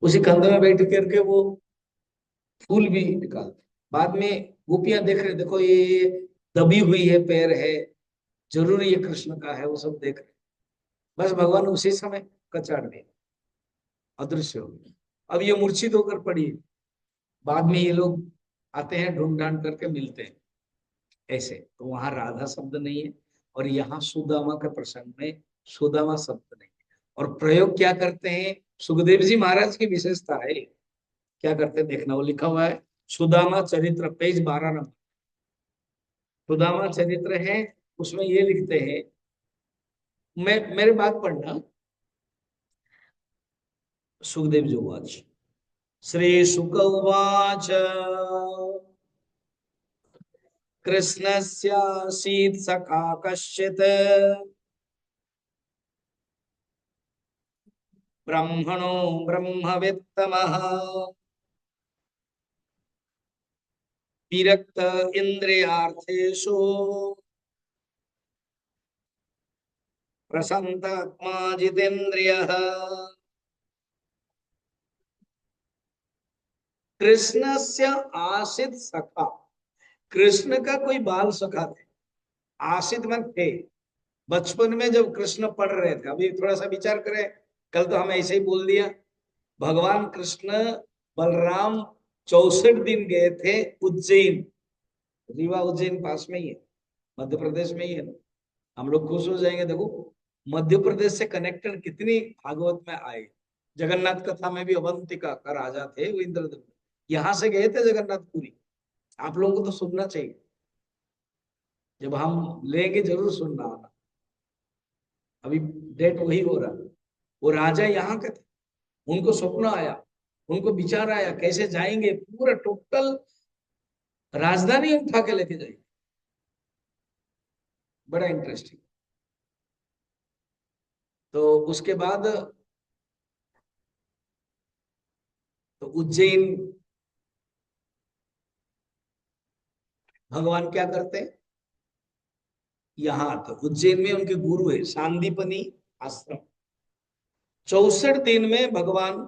उसी कंधे में बैठ करके वो फूल भी निकालते। बाद में गोपियां देख रहे, देखो ये दबी हुई है, पैर है, जरूर ये कृष्ण का है, वो सब देख रहे। बस भगवान उसी समय कचाड़ दिए, अदृश्य हो गए। अब ये मूर्छित होकर पड़ी है। बाद में ये लोग आते हैं, ढूंढ ढांड करके मिलते हैं। ऐसे तो वहां राधा शब्द नहीं है, और यहाँ सुदामा के प्रसंग में सुदामा शब्द नहीं है। और प्रयोग क्या करते हैं? सुखदेव जी महाराज की विशेषता है, क्या करते हैं देखना, वो लिखा हुआ है सुदामा चरित्र, पेज 12 नंबर। सुदामा चरित्र है, उसमें ये लिखते हैं, मैं मेरे बात पढ़ना। सुखदेव जी उवाच, श्री शुक उवाच, कृष्णस्यासीत् सखा कश्चित्, ब्रह्मणो ब्रह्मवित्तमः, विरक्त इंद्रियार्थेषु, प्रशांतात्मा जितेन्द्रियः। कृष्णस्य आसित सखा, कृष्ण का कोई बाल सखा थे। आसित मन थे, बचपन में जब कृष्ण पढ़ रहे थे। अभी थोड़ा सा विचार करें, कल तो हम ऐसे ही बोल दिया। भगवान कृष्ण बलराम 64 दिन गए थे उज्जैन, रीवा उज्जैन पास में ही है, मध्य प्रदेश में ही है ना। हम लोग खुश हो जाएंगे, देखो मध्य प्रदेश से कनेक्टेड कितनी भागवत में आए। जगन्नाथ कथा में भी अवंतिका का राजा थे वो इंद्रदेव, यहाँ से गए थे जगन्नाथपुरी। आप लोगों को तो सुनना चाहिए, जब हम लेंगे जरूर सुनना आना। अभी डेट वही हो रहा, वो राजा यहाँ के थे, उनको स्वप्न आया, उनको विचार आया कैसे जाएंगे, पूरा टोटल राजधानी उठा के लेके जाएंगे। बड़ा इंटरेस्टिंग। तो उसके बाद तो उज्जैन भगवान क्या करते हैं, यहाँ तो उज्जैन में उनके गुरु है सांदीपनी आश्रम। 64 दिन में भगवान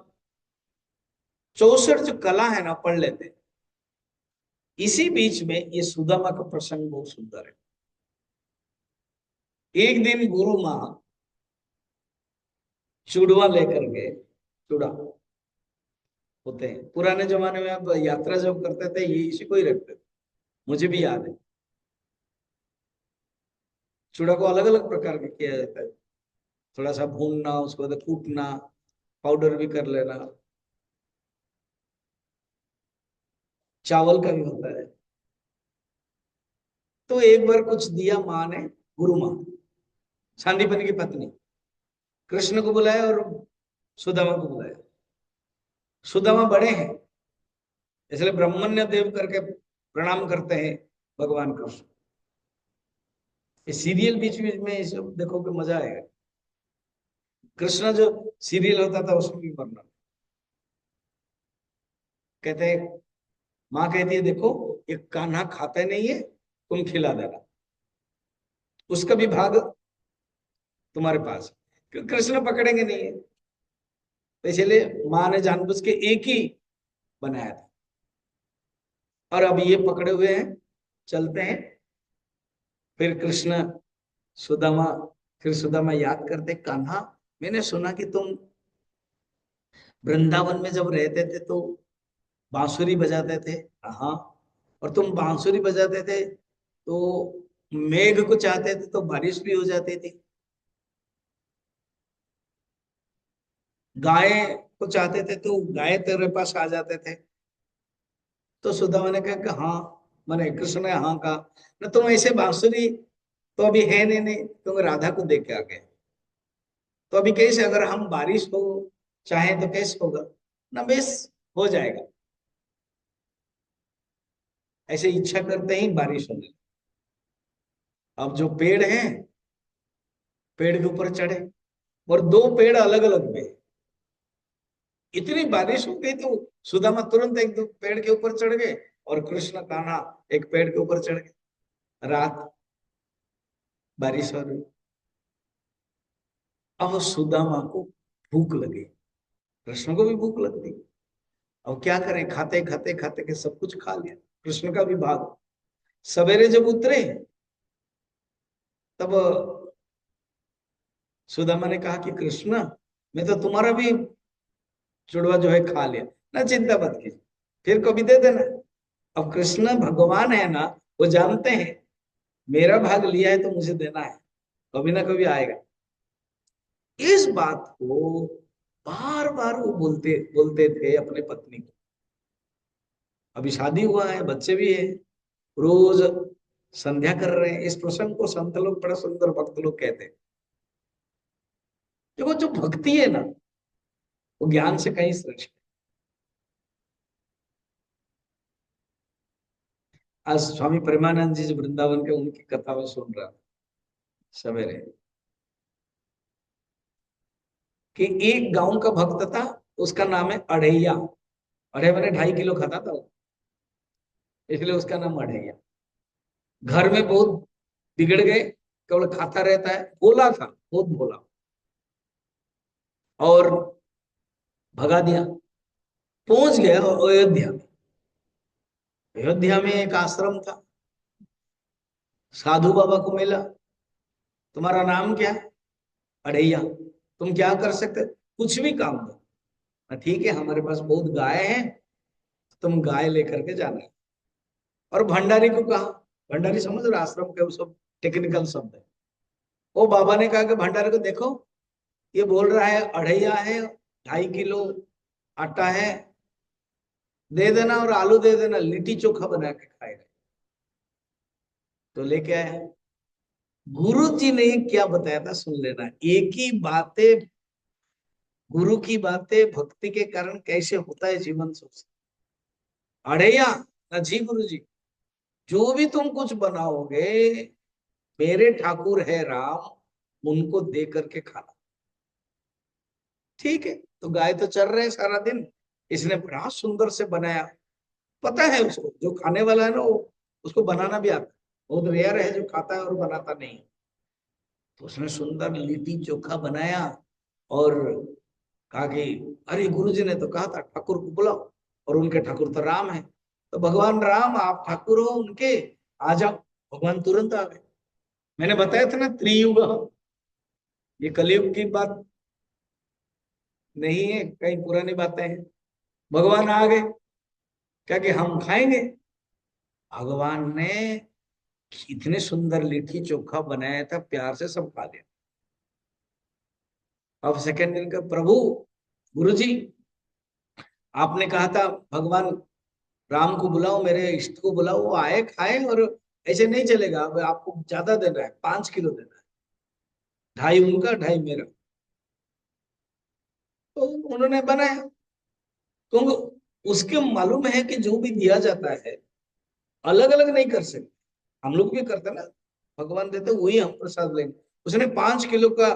64 जो कला है ना पढ़ लेते हैं। इसी बीच में ये सुदामा का प्रसंग बहुत सुंदर है। एक दिन गुरु माँ चूड़वा लेकर के, चूड़ा होते हैं पुराने जमाने में, अब यात्रा जब करते थे ये इसी को ही रखते थे, मुझे भी याद है। चूड़ा को अलग अलग प्रकार का किया जाता है, थोड़ा सा भूनना, उसको बाद कूटना, पाउडर भी कर लेना, चावल का भी होता है। तो एक बार कुछ दिया माँ ने, गुरु माँ सांदीपनि की पत्नी, कृष्ण को बुलाया और सुदामा को बुलाया। सुदामा बड़े हैं इसलिए ब्रह्मण्य देव करके प्रणाम करते हैं भगवान कृष्ण। ये सीरियल बीच बीच में इसे देखो कि मजा आएगा। कृष्ण जो सीरियल होता था उसमें भी वर्णन, कहते हैं, माँ कहती है देखो एक कान्हा खाता नहीं है, तुम खिला देना, उसका भी भाग तुम्हारे पास है। क्योंकि कृष्ण पकड़ेंगे नहीं है, तो इसलिए माँ ने जानबूझ के एक ही बनाया था। और अब ये पकड़े हुए हैं, चलते हैं। फिर कृष्ण सुदामा, फिर सुदामा याद करते, कान्हा मैंने सुना कि तुम वृंदावन में जब रहते थे तो बांसुरी बजाते थे। हाँ, और तुम बांसुरी बजाते थे तो मेघ को चाहते थे तो बारिश भी हो जाती थी, गाय को चाहते थे तो गाय तेरे पास आ जाते थे। तो सुदामा ने कहा कि हाँ, मैंने कृष्ण ने हाँ कहा, ना तुम ऐसे बांसुरी तो अभी है नहीं, तुम राधा को दे के आ गए, तो अभी कैसे, अगर हम बारिश हो चाहे तो कैसे होगा ना, बेस हो जाएगा। ऐसे इच्छा करते ही बारिश होने लगी। अब जो पेड़ हैं, पेड़ के ऊपर चढ़े, और दो पेड़ अलग अलग में, इतनी बारिश हो गई तो सुदामा तुरंत एक दो पेड़ के ऊपर चढ़ गए और कृष्ण कान्हा एक पेड़ के ऊपर चढ़ गए। रात, बारिश हो रही। अब सुदामा को भूख लगी, कृष्ण को भी भूख लगती। अब क्या करें, खाते खाते खाते के सब कुछ खा लिया, कृष्ण का भी भाग। सवेरे जब उतरे तब सुदामा ने कहा कि कृष्ण, मैं तो तुम्हारा भी जुड़वा जो है खा लिया, ना चिंता मत कीजिए, फिर कभी दे देना। अब कृष्ण भगवान है ना, वो जानते हैं मेरा भाग लिया है तो मुझे देना है, कभी ना कभी आएगा। इस बात को बार बार वो बोलते बोलते थे अपने पत्नी को। अभी शादी हुआ है, बच्चे भी है, रोज संध्या कर रहे हैं। इस प्रसंग को संत लोग बड़ा सुंदर, भक्त लोग कहते हैं। देखो जो भक्ति है ना, वो ज्ञान से कहीं श्रेष्ठ है। आज स्वामी प्रेमानंद जी जो वृंदावन के, उनकी कथा में सुन रहा था सवेरे, कि एक गांव का भक्त था, उसका नाम है अढ़ैया। अढ़े मैंने 2.5 किलो खाता था वो, इसलिए उसका नाम अढ़ैया। घर में बहुत बिगड़ गए, केवल खाता रहता है, भोला था, बहुत भोला, और भगा दिया। पहुंच गया अयोध्या में। अयोध्या में एक आश्रम था, साधु बाबा को मिला, तुम्हारा नाम क्या है? अढ़ैया। तुम क्या कर सकते, कुछ भी काम दो। ठीक है, हमारे पास बहुत गाय है, तुम गाय लेकर के जाना है। और भंडारी को कहा, भंडारी समझ रहे, आश्रम के वो सब टेक्निकल शब्द है। वो बाबा ने कहा कि भंडारी को देखो, ये बोल रहा है अढ़ैया है, 2.5 किलो आटा है, दे देना, और आलू दे देना, लिट्टी चोखा बना के खाएगा। तो लेके आया। गुरु जी ने क्या बताया था सुन लेना, एक ही बातें, गुरु की बातें भक्ति के कारण कैसे होता है जीवन सुख। अढ़ैया ना जी गुरु जी, जो भी तुम कुछ बनाओगे मेरे ठाकुर है राम, उनको दे करके खाना। ठीक है, तो गाय तो चर रहे हैं सारा दिन, इसने बड़ा सुंदर से बनाया। पता है उसको, जो खाने वाला है ना वो, उसको बनाना भी आता है। बहुत रेयर है जो खाता है और बनाता नहीं। तो उसने सुंदर लिट्टी चोखा बनाया और कहा कि अरे गुरुजी ने तो कहा था ठाकुर को बुलाओ, और उनके ठाकुर तो राम है, तो भगवान राम आप ठाकुर हो उनके, आ जाओ। भगवान तुरंत आ गए। मैंने बताया था ना त्रियुग, ये कलयुग की बात नहीं है, कई पुरानी बातें हैं। भगवान आ गए, क्या कि हम खाएंगे। भगवान ने इतने सुंदर लिट्टी चोखा बनाया था, प्यार से सब खा लिया। अब सेकंड दिन का प्रभु, गुरुजी आपने कहा था भगवान राम को बुलाओ, मेरे इष्ट को बुलाओ, वो आए खाए, और ऐसे नहीं चलेगा, अब आपको ज्यादा देना है, 5 किलो देना है, 2.5 उनका 2.5 मेरा। तो उन्होंने बनाया, तो उसके मालूम है कि जो भी दिया जाता है अलग अलग नहीं कर सकते। हम लोग भी करते ना, भगवान देते वही हम प्रसाद लेंगे। उसने 5 किलो का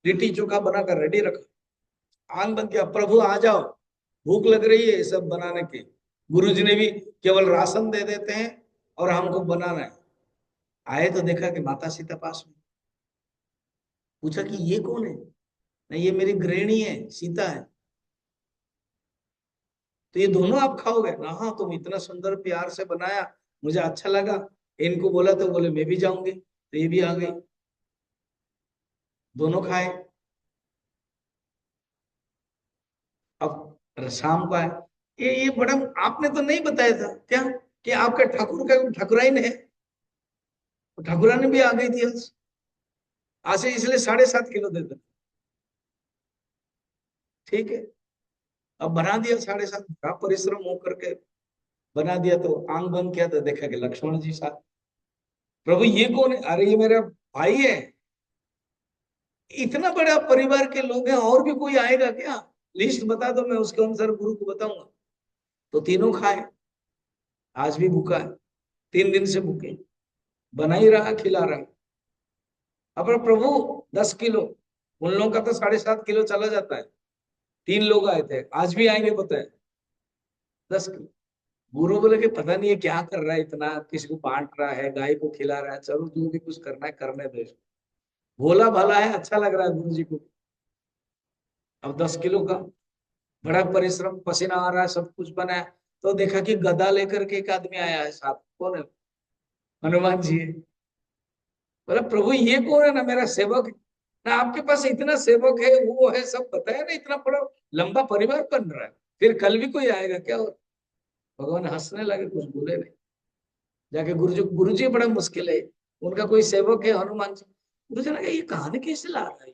लिट्टी चोखा बनाकर रेडी रखा, आंग बंद किया, प्रभु आ जाओ, भूख लग रही है ये सब बनाने की। गुरु जी ने भी केवल राशन दे देते हैं और हमको बनाना है। आए तो देखा कि माता सीता पास में। पूछा कि ये कौन है? नहीं, ये मेरी गृहिणी है, सीता है। तो ये दोनों आप खाओगे ना? हाँ, तुम इतना सुंदर प्यार से बनाया, मुझे अच्छा लगा। इनको बोला तो बोले मैं भी जाऊंगी, तो ये भी आ गई, दोनों खाए। अब शाम को आए, ये बड़ा, आपने तो नहीं बताया था क्या कि आपका ठाकुर का ठाकुराइन है? तो ठाकुरानी भी आ गई थी आज से, इसलिए 7.5 किलो देते। ठीक है, अब बना दिया 7.5, का परिश्रम हो करके बना दिया। तो आंग बंद किया तो देखा कि लक्ष्मण जी साथ। प्रभु ये कौन है? अरे ये मेरा भाई है। इतना बड़ा परिवार के लोग हैं, और भी कोई आएगा क्या? लिस्ट बता दो, मैं उसके अनुसार गुरु को बताऊंगा। तो तीनों खाए, आज भी भूखा है, 3 दिन से भूखे, बना ही रहा, खिला रहा। अब प्रभु 10 किलो, उन लोगों का तो 7.5 किलो चला जाता है। 3 लोग आए थे, आज भी आएंगे पता है, 10 किलो। गुरु बोले कि पता नहीं है क्या कर रहा है, इतना किसी को बांट रहा है, गाय को खिला रहा है, चलो जो भी कुछ करना है करने दो इसको। भोला भाला है, अच्छा लग रहा है गुरु जी को। अब 10 किलो का बड़ा परिश्रम, पसीना आ रहा है, सब कुछ बना है। तो देखा कि गदा लेकर के एक आदमी आया है साथ, कौन है? हनुमान जी है। बोला प्रभु ये कौन है? ना मेरा सेवक है, ना आपके पास इतना सेवक है, वो है, सब बताया ना, इतना बड़ा लंबा परिवार बन रहा है, फिर कल भी कोई आएगा क्या? और भगवान हंसने लगे, कुछ बोले नहीं। जाके गुरु जी बड़ा मुश्किल है, उनका कोई सेवक है हनुमान जी। गुरु जी ने कहा ये कहानी कैसे ला रहा है,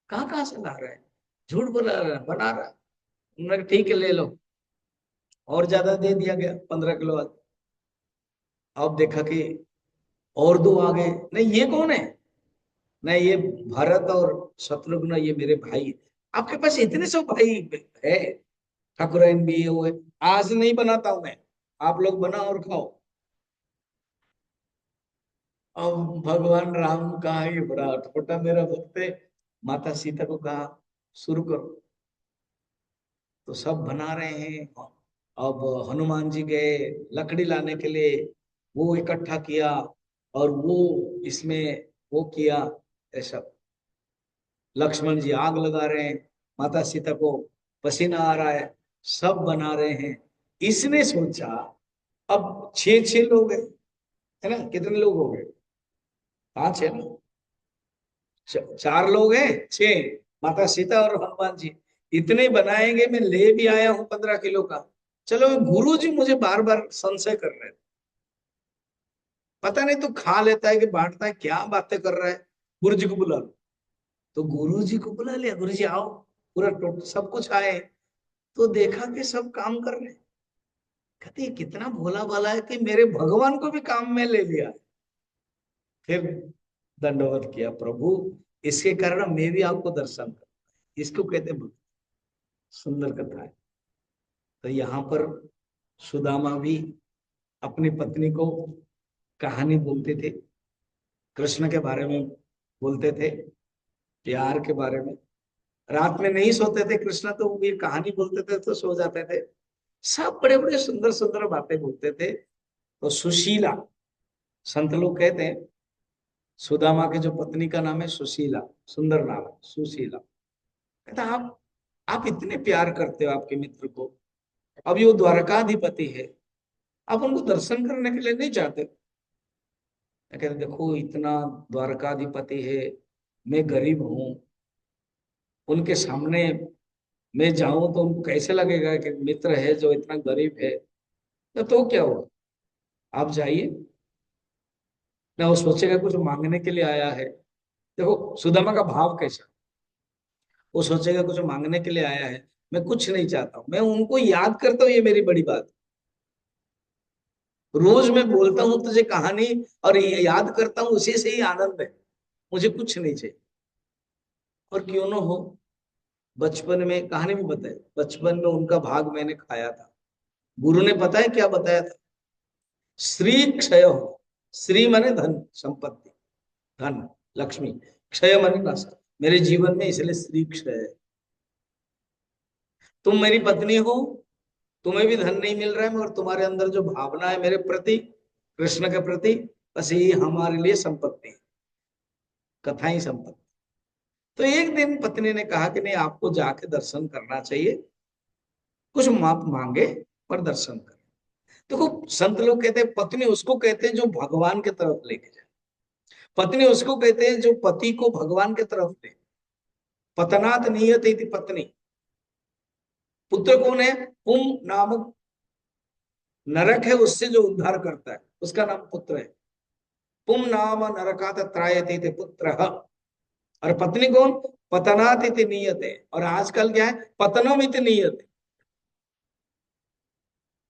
कहाँ कहाँ से ला रहा है, झूठ बोला रहा है, बना रहा है। उन्होंने कहा ठीक है ले लो, और ज्यादा दे दिया गया, 15 किलो। अब देखा कि और दो आ गए, नहीं ये कौन है? नहीं ये भरत और शत्रुघ्न, ये मेरे भाई हैं। आपके पास इतने सब भाई है, ठाकुराइन भी है, वो है। आज नहीं बनाता हूं मैं, आप लोग बनाओ और खाओ। अब भगवान राम कहा ये बड़ा छोटा मेरा भक्त है, माता सीता को कहा शुरू करो। तो सब बना रहे हैं। अब हनुमान जी गए लकड़ी लाने के लिए, वो इकट्ठा किया, और वो इसमें वो किया ऐसा। लक्ष्मण जी आग लगा रहे हैं, माता सीता को पसीना आ रहा है, सब बना रहे हैं। इसने सोचा अब 6 6 लोग हैं, है ना? कितने लोग हो गए? 5 है ना? 4 लोग हैं, 6, माता सीता और हनुमान जी। इतने बनाएंगे, मैं ले भी आया हूं 15 किलो का। चलो गुरु जी मुझे बार बार संशय कर रहे हैं, पता नहीं तो खा लेता है कि बांटता है, क्या बातें कर रहा है, गुरु जी को बुला लो। तो गुरु जी को बुला लिया, गुरु जी आओ, पूरा टोटल सब कुछ आए। तो देखा कि सब काम कर रहे हैं। कहते ये कितना भोला भाला है कि मेरे भगवान को भी काम में ले लिया। फिर दंडवत किया, प्रभु इसके कारण मैं भी आपको दर्शन कर, इसको कहते हैं भक्ति। सुंदर कथा है। तो यहाँ पर सुदामा भी अपनी पत्नी को कहानी बोलते थे, कृष्ण के बारे में बोलते थे, प्यार के बारे में। रात में नहीं सोते थे कृष्ण तो वो ये कहानी बोलते थे तो सो जाते थे। सब बड़े बड़े सुंदर सुंदर बातें बोलते थे। तो सुशीला, संत लोग कहते हैं सुदामा के जो पत्नी का नाम है सुशीला, सुंदर नाम है सुशीला। कहता आप इतने प्यार करते हो आपके मित्र को, अभी वो द्वारकाधिपति है, आप उनको दर्शन करने के लिए नहीं चाहते? मैं कहते देखो इतना द्वारकाधिपति है, मैं गरीब हूं, उनके सामने मैं जाऊं तो उनको कैसे लगेगा कि मित्र है जो इतना गरीब है। तो क्या हुआ, आप जाइए ना, वो सोचेगा कुछ मांगने के लिए आया है। देखो सुदामा का भाव कैसा, वो सोचेगा कुछ मांगने के लिए आया है, मैं कुछ नहीं चाहता हूं, मैं उनको याद करता हूँ, ये मेरी बड़ी बात। रोज मैं बोलता हूँ तुझे कहानी और ये याद करता हूँ, उसी से ही आनंद है, मुझे कुछ नहीं चाहिए। और क्यों ना हो, बचपन में कहानी भी बताई, बचपन में उनका भाग मैंने खाया था। गुरु ने पता है क्या बताया था? श्री क्षय हो, श्री माने धन संपत्ति, धन लक्ष्मी, क्षय माने नाश। मेरे जीवन में इसलिए श्री क्षय है। तुम मेरी पत्नी हो, तुम्हें भी धन नहीं मिल रहा है, मगर तुम्हारे अंदर जो भावना है मेरे प्रति, कृष्ण के प्रति, बस यही हमारे लिए संपत्ति है, कथा ही संपत्ति। तो एक दिन पत्नी ने कहा कि नहीं आपको जाके दर्शन करना चाहिए, कुछ माप मांगे पर दर्शन कर। देखो संत लोग कहते हैं पत्नी उसको कहते हैं जो भगवान के तरफ लेके जाए, पत्नी उसको कहते हैं जो पति को भगवान के तरफ ले। पतनात नियत इति पत्नी। पुत्र कौन है? पुम नामक नरक है, उससे जो उद्धार करता है उसका नाम पुत्र है। पुम नाम नरकात त्रायते इति पुत्र। और पत्नी कौन? पतनात इति नियते। और आजकल क्या है? पतनम इति नियते।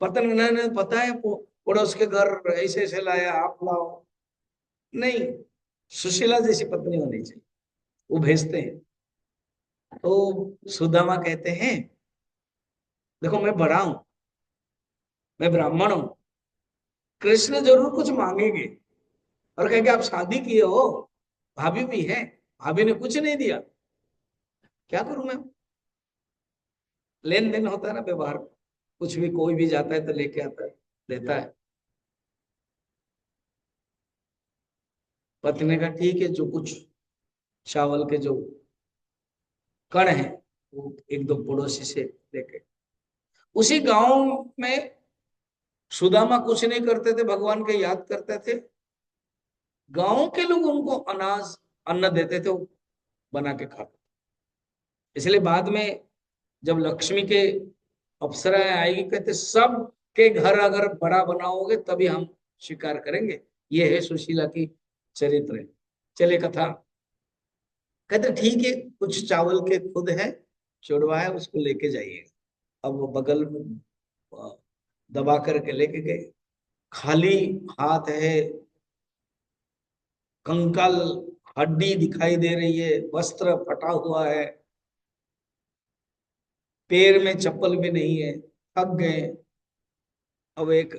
पतन ने पता है पड़ोस के घर ऐसे ऐसे लाया, आप लाओ, नहीं, सुशीला जैसी पत्नी होनी चाहिए, वो भेजते हैं। तो सुदामा कहते हैं देखो मैं बड़ा हूं, मैं ब्राह्मण हूं, कृष्ण जरूर कुछ मांगेंगे। और कहेंगे आप शादी किए हो, भाभी भी है, भाभी ने कुछ नहीं दिया, क्या करूं मैं? लेन देन होता है ना व्यवहार, कुछ भी कोई भी जाता है तो लेके आता है, देता है। पत्नी का ठीक है, जो कुछ चावल के जो कण है वो एक दो पड़ोसी से लेके। उसी गांव में सुदामा कुछ नहीं करते थे, भगवान के याद करते थे, गांव के लोग उनको अनाज अन्न देते थे, वो बना के खाते। इसलिए बाद में जब लक्ष्मी के अप्सराएं आएगी, कहते सब के घर अगर बड़ा बनाओगे तभी हम स्वीकार करेंगे। ये है सुशीला की चरित्र। चले कथा, कहते ठीक है, कुछ चावल के खुद है, चुड़वा है, उसको लेके जाइए। अब वो बगल में दबा करके लेके गए, खाली हाथ है, कंकाल, हड्डी दिखाई दे रही है, वस्त्र फटा हुआ है, पैर में चप्पल भी नहीं है, थक गए। अब एक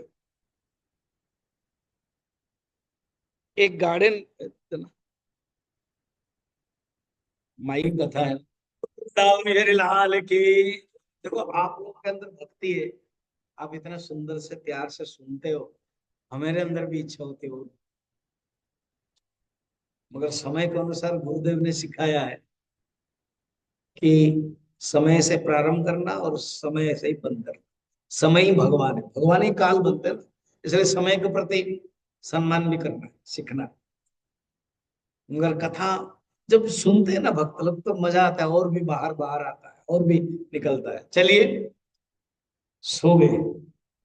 एक गार्डन, माई कथा है, राम मेरे लाल की। देखो आप लोगों के अंदर भक्ति है, आप इतना सुंदर से प्यार से सुनते हो, हमारे अंदर भी इच्छा होती हो, मगर समय के अनुसार गुरुदेव ने सिखाया है कि समय से प्रारंभ करना और समय से ही बंद करना। समय ही भगवान है, भगवान ही काल बनते हैं ना, इसलिए समय के प्रति सम्मान भी करना है, सीखना। मगर कथा जब सुनते हैं ना भक्त लोग तो मजा आता है, और भी बाहर बाहर आता है, और भी निकलता है। चलिए, सो गए,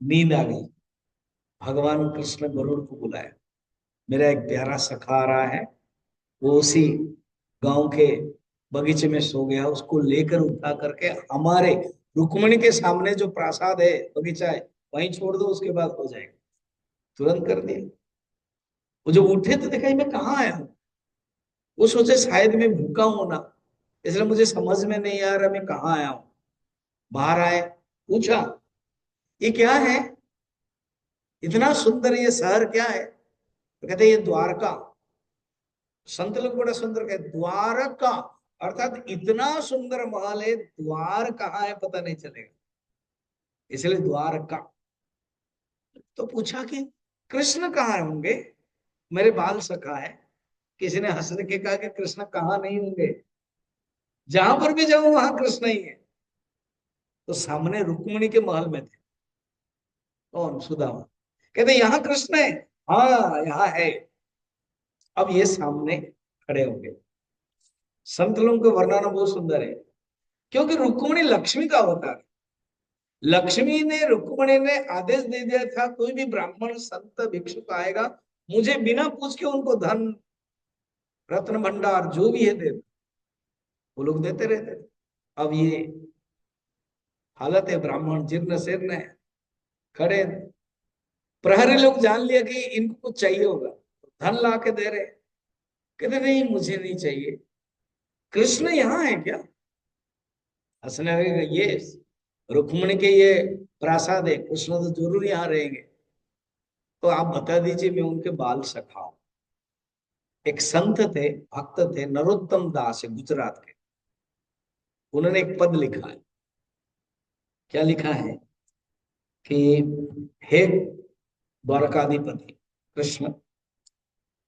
नींद आ गई, भगवान कृष्ण गरुड़ को बुलाया। मेरा एक प्यारा सखा आ रहा है, वो उसी गांव के बगीचे में सो गया, उसको लेकर उठा करके हमारे रुक्मिणी के सामने जो प्रासाद है, बगीचा है, वहीं छोड़ दो, उसके बाद हो जाएगा। तुरंत कर दिया। वो जब उठे तो देखा मैं कहाँ आया हूँ। वो सोचे शायद मैं भूखा हूं ना, इसलिए मुझे समझ में नहीं आ रहा मैं कहाँ आया हूँ। बाहर आए, पूछा ये क्या है, इतना सुंदर ये शहर क्या है? तो कहते ये द्वारका। संत लोग बड़ा सुंदर कहते, द्वारका, अर्थात इतना सुंदर महल है, द्वार कहाँ है पता नहीं चलेगा, इसलिए द्वारका। तो पूछा कि कृष्ण कहाँ होंगे, मेरे बाल सखा है। किसी ने हंस के कहा कि कृष्ण कहाँ नहीं होंगे, जहां पर भी जाऊं वहां कृष्ण ही है। तो सामने रुक्मिणी के महल में थे, कौन, सुदामा। कहते यहाँ कृष्ण है, हाँ यहाँ है। अब ये सामने खड़े होंगे। संत लोगों के वर्णन बहुत सुंदर है, क्योंकि रुक्मिणी लक्ष्मी का अवतार है। रुक्मिणी ने आदेश दे दिया था, कोई भी ब्राह्मण संत भिक्षुक आएगा, मुझे बिना पूछ के उनको धन रत्न भंडार जो भी है दे, वो लोग देते रहते थे। अब ये हालत है, ब्राह्मण जीर्ण शीर्ण है, खड़े। प्रहरी लोग जान लिया कि इनको कुछ चाहिए होगा, धन ला के दे रहे। कहते नहीं मुझे नहीं चाहिए। कृष्ण यहाँ है क्या? हंसने लगे, ये रुक्मिणी के ये प्रासाद है, कृष्ण तो जरूर यहाँ रहेंगे। तो आप बता दीजिए, मैं उनके बाल सखाऊं। एक संत थे, भक्त थे, नरोत्तम दास है, गुजरात के। उन्होंने एक पद लिखा है। क्या लिखा है कि हे द्वारकाधिपति कृष्ण,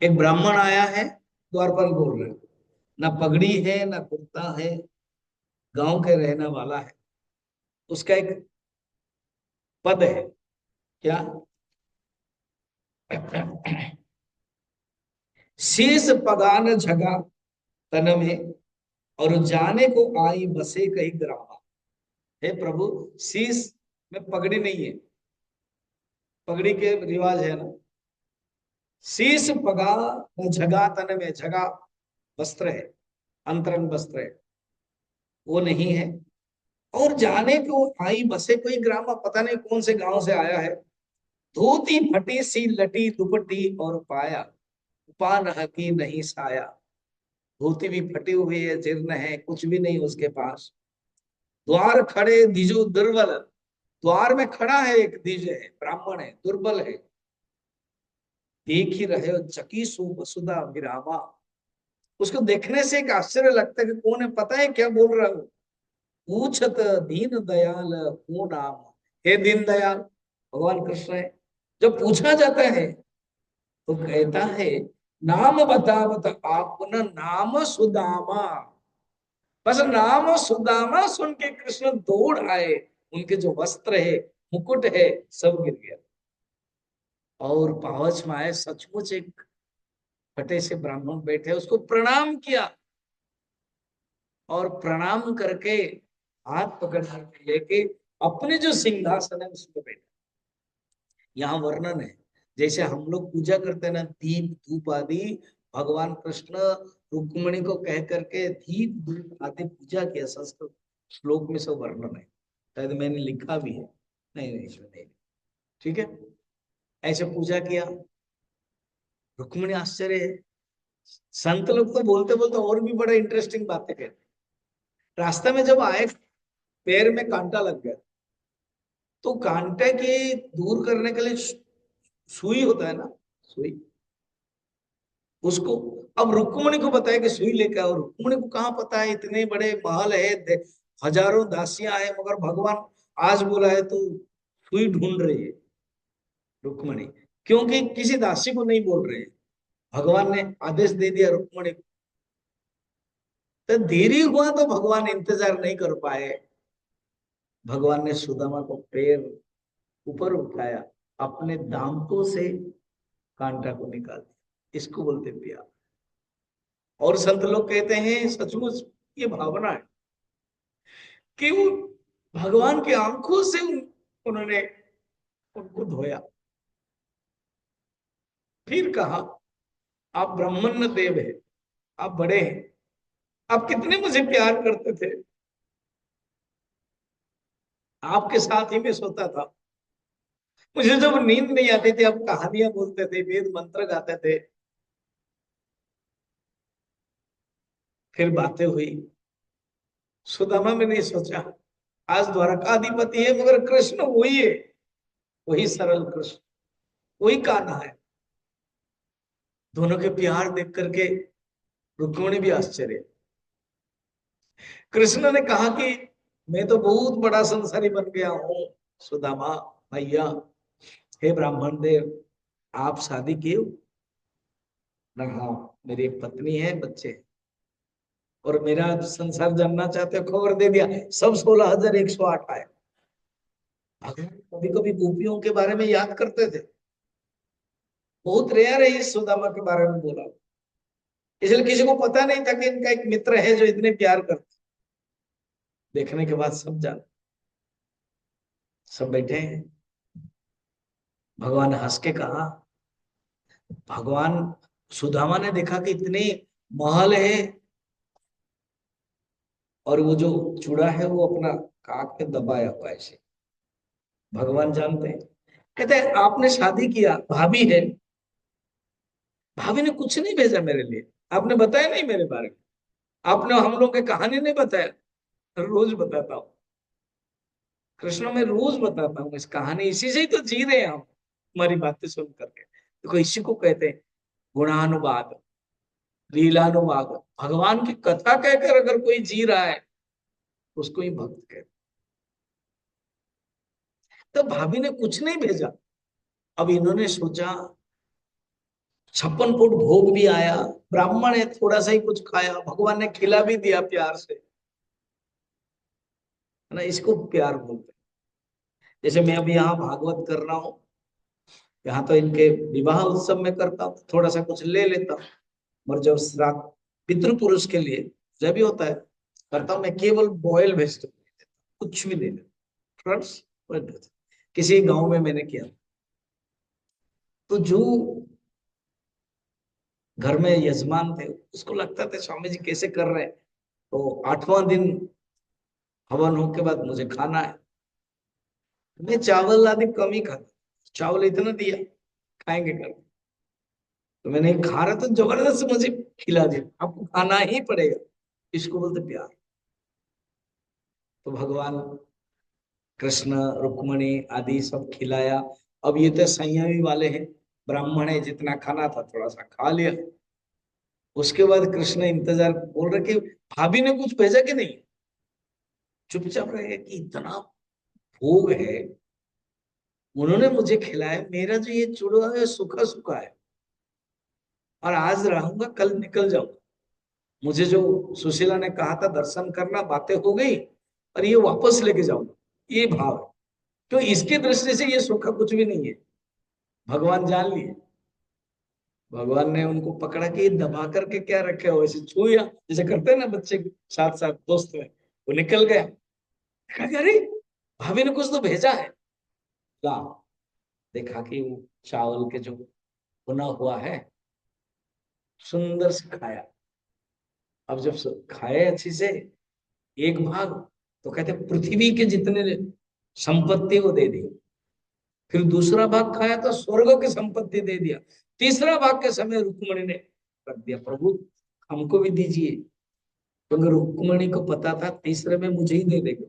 एक ब्राह्मण आया है, द्वार पर बोल रहे, ना पगड़ी है ना कुर्ता है, गांव के रहने वाला है। उसका एक पद है, क्या? शीस पगान झगा तन में, और जाने को आई बसे कहीं ग्रामा। हे प्रभु, शीस में पगड़ी नहीं है, पगड़ी के रिवाज है ना। शीस पगा न झगा तन में, झगा वस्त्र है, अंतरंग वस्त्र है, वो नहीं है। और जाने को आई बसे कोई ग्रामा, पता नहीं कौन से गांव से आया है। धोती फटी सी लटी दुपट्टी और पाया, पान हकी नहीं साया। धोती भी फटी हुई है, जीर्ण है, कुछ भी नहीं उसके पास। द्वार खड़े दिजो दुर्बल, द्वार में खड़ा है एक द्विज है, ब्राह्मण है, दुर्बल है। देख ही रहे हो चकी सु वसुधा विरामा। उसको देखने से एक आश्चर्य लगता है कि कौन है, पता है क्या बोल रहा हूं। पूछत दीन दयाल को नाम, हे दीन दयाल, भगवान कृष्ण है। जब पूछा जाता है तो कहता है, नाम बतावत आपन नाम सुदामा। बस नाम सुदामा सुन के कृष्ण दौड़ आए, उनके जो वस्त्र है, मुकुट है, सब गिर गया। और पावच में आए, सचमुच एक फटे से ब्राह्मण बैठे, उसको प्रणाम किया, और प्रणाम करके हाथ पकड़ के लेके अपने जो सिंहासन है उसमें बैठे। यहाँ वर्णन है, जैसे हम लोग पूजा करते हैं ना, दीप धूप आदि, भगवान कृष्ण रुक्मिणी को कह करके दीप धूप आदि पूजा किया। संस्कृत श्लोक में सब वर्णन है, शायद मैंने लिखा भी है, नहीं नहीं इसमें नहीं। ठीक है, ऐसे पूजा किया। रुक्मिणी आश्चर्य है। संत लोग तो बोलते बोलते और भी बड़ा इंटरेस्टिंग बातें कहते। रास्ते में जब आए, पैर में कांटा लग गया, तो कांटे के दूर करने के लिए सुई होता है ना, सुई, उसको अब रुक्मिणी को बताया कि सुई लेकर आओ। रुक्मिणी को कहाँ पता है, इतने बड़े महल है, हजारों दासियां हैं, मगर भगवान आज बोला है तो सुई ढूंढ रही है रुक्मिणी, क्योंकि किसी दासी को नहीं बोल रहे हैं, भगवान ने आदेश दे दिया रुक्मिणी को। तो देरी हुआ तो भगवान इंतजार नहीं कर पाए, भगवान ने सुदामा को पैर ऊपर उठाया, अपने दांतों से कांटा को निकाल दिया। इसको बोलते प्यार। और संत लोग कहते हैं, सचमुच ये भावना है कि वो भगवान की आंखों से उन्होंने उनको धोया। फिर कहा, आप ब्रह्मण्य देव है, आप बड़े हैं, आप कितने मुझे प्यार करते थे, आपके साथ ही मैं सोता था, मुझे जब नींद नहीं आती थी आप कहानियां बोलते थे, वेद मंत्र गाते थे। फिर बातें हुई, सुदामा में नहीं सोचा, आज द्वारकाधिपति है मगर कृष्ण वही है, वही सरल कृष्ण, वही कान्हा है। दोनों के प्यार देख करके रुक्मिणी भी आश्चर्य। कृष्ण ने कहा कि मैं तो बहुत बड़ा संसारी बन गया हूं सुदामा भैया, हे ब्राह्मण देव, आप शादी किए हो ना? हाँ, मेरी एक पत्नी है, बच्चे हैं। और मेरा संसार जानना चाहते हो? खबर दे दिया, सब 16,108 आए। भगवान कभी कभी गोपियों के बारे में याद करते थे। बहुत रेयर है इस सुदामा के बारे में बोला, इसलिए किसी को पता नहीं था कि इनका एक मित्र है जो इतने प्यार करते। देखने के बाद सब जान, सब बैठे हैं। भगवान हंस के कहा, भगवान सुदामा ने देखा कि इतने महल है और वो जो चूड़ा है वो अपना काक पे दबाया हुआ है ऐसे। भगवान जानते हैं। कहते हैं आपने शादी किया, भाभी है, भाभी ने कुछ नहीं भेजा मेरे लिए, आपने बताया नहीं मेरे बारे में, आपने हम लोग की कहानी नहीं बताया। रोज बताता हूँ कृष्ण, मैं रोज बताता हूँ इस कहानी, इसी से ही तो जी रहे हैं हम, हमारी बातें सुन करके। देखो इसी को कहते हैं गुणानुवाद, लीलानुवाद। भगवान की कथा कहकर अगर कोई जी रहा है उसको ही भक्त कहते। तो भाभी ने कुछ नहीं भेजा। अब इन्होंने सोचा 56 फुट भोग भी आया, ब्राह्मण है, थोड़ा सा ही कुछ खाया, भगवान ने खिला भी दिया प्यार से, है ना? इसको प्यार बोलते हैं। जैसे मैं अभी यहाँ भागवत कर रहा हूँ, यहाँ तो इनके विवाह उत्सव में करता हूँ, थोड़ा सा कुछ ले लेता हूँ। और जब श्राद्ध पितृ पुरुष के लिए जब भी होता है करता हूँ, मैं केवल बॉयल वेजिटेबल, कुछ भी नहीं देता फ्रेंड्स। किसी गांव में मैंने किया, तो जो घर में यजमान थे उसको लगता था स्वामी जी कैसे कर रहे हैं। तो 8वां दिन हवन हो के बाद मुझे खाना है, मैं चावल आदि कम ही खाता, चावल इतना दिया खाएंगे कर, तो मैंने खा रहा तो जबरदस्त मुझे खिला दिया, आपको खाना ही पड़ेगा। इसको बोलते प्यार। तो भगवान कृष्ण रुक्मणी आदि सब खिलाया। अब ये तो संयमी वाले हैं, ब्राह्मण है, जितना खाना था थोड़ा सा खा लिया। उसके बाद कृष्ण इंतजार बोल रहे कि भाभी ने कुछ भेजा कि नहीं। चुपचाप रहे कि इतना भोग है, उन्होंने मुझे खिलाया, मेरा जो ये चूड़ा है सूखा सूखा है, और आज रहूंगा कल निकल जाऊंगा। मुझे जो सुशीला ने कहा था दर्शन करना, बातें हो गई, और ये वापस लेके जाऊंगा, ये भाव है। तो इसकी दृष्टि से ये सूखा कुछ भी नहीं है, भगवान जान लिए। भगवान ने उनको पकड़ा कि दबा करके क्या रखे हो, ऐसे छुया जैसे करते हैं ना बच्चे के साथ साथ दोस्त में। वो निकल गया, कहा अरे भाभी ने कुछ तो भेजा है। ला देखा कि वो चावल के जो भुना हुआ है, सुंदर से खाया। अब जब खाए अच्छी से एक भाग, तो कहते पृथ्वी के जितने संपत्ति वो दे दी। फिर दूसरा भाग खाया तो स्वर्ग की संपत्ति दे दिया। तीसरा भाग के समय रुक्मणी ने रख दिया, प्रभु हमको भी दीजिए, क्योंकि रुक्मणी को पता था तीसरे में मुझे ही दे देगा,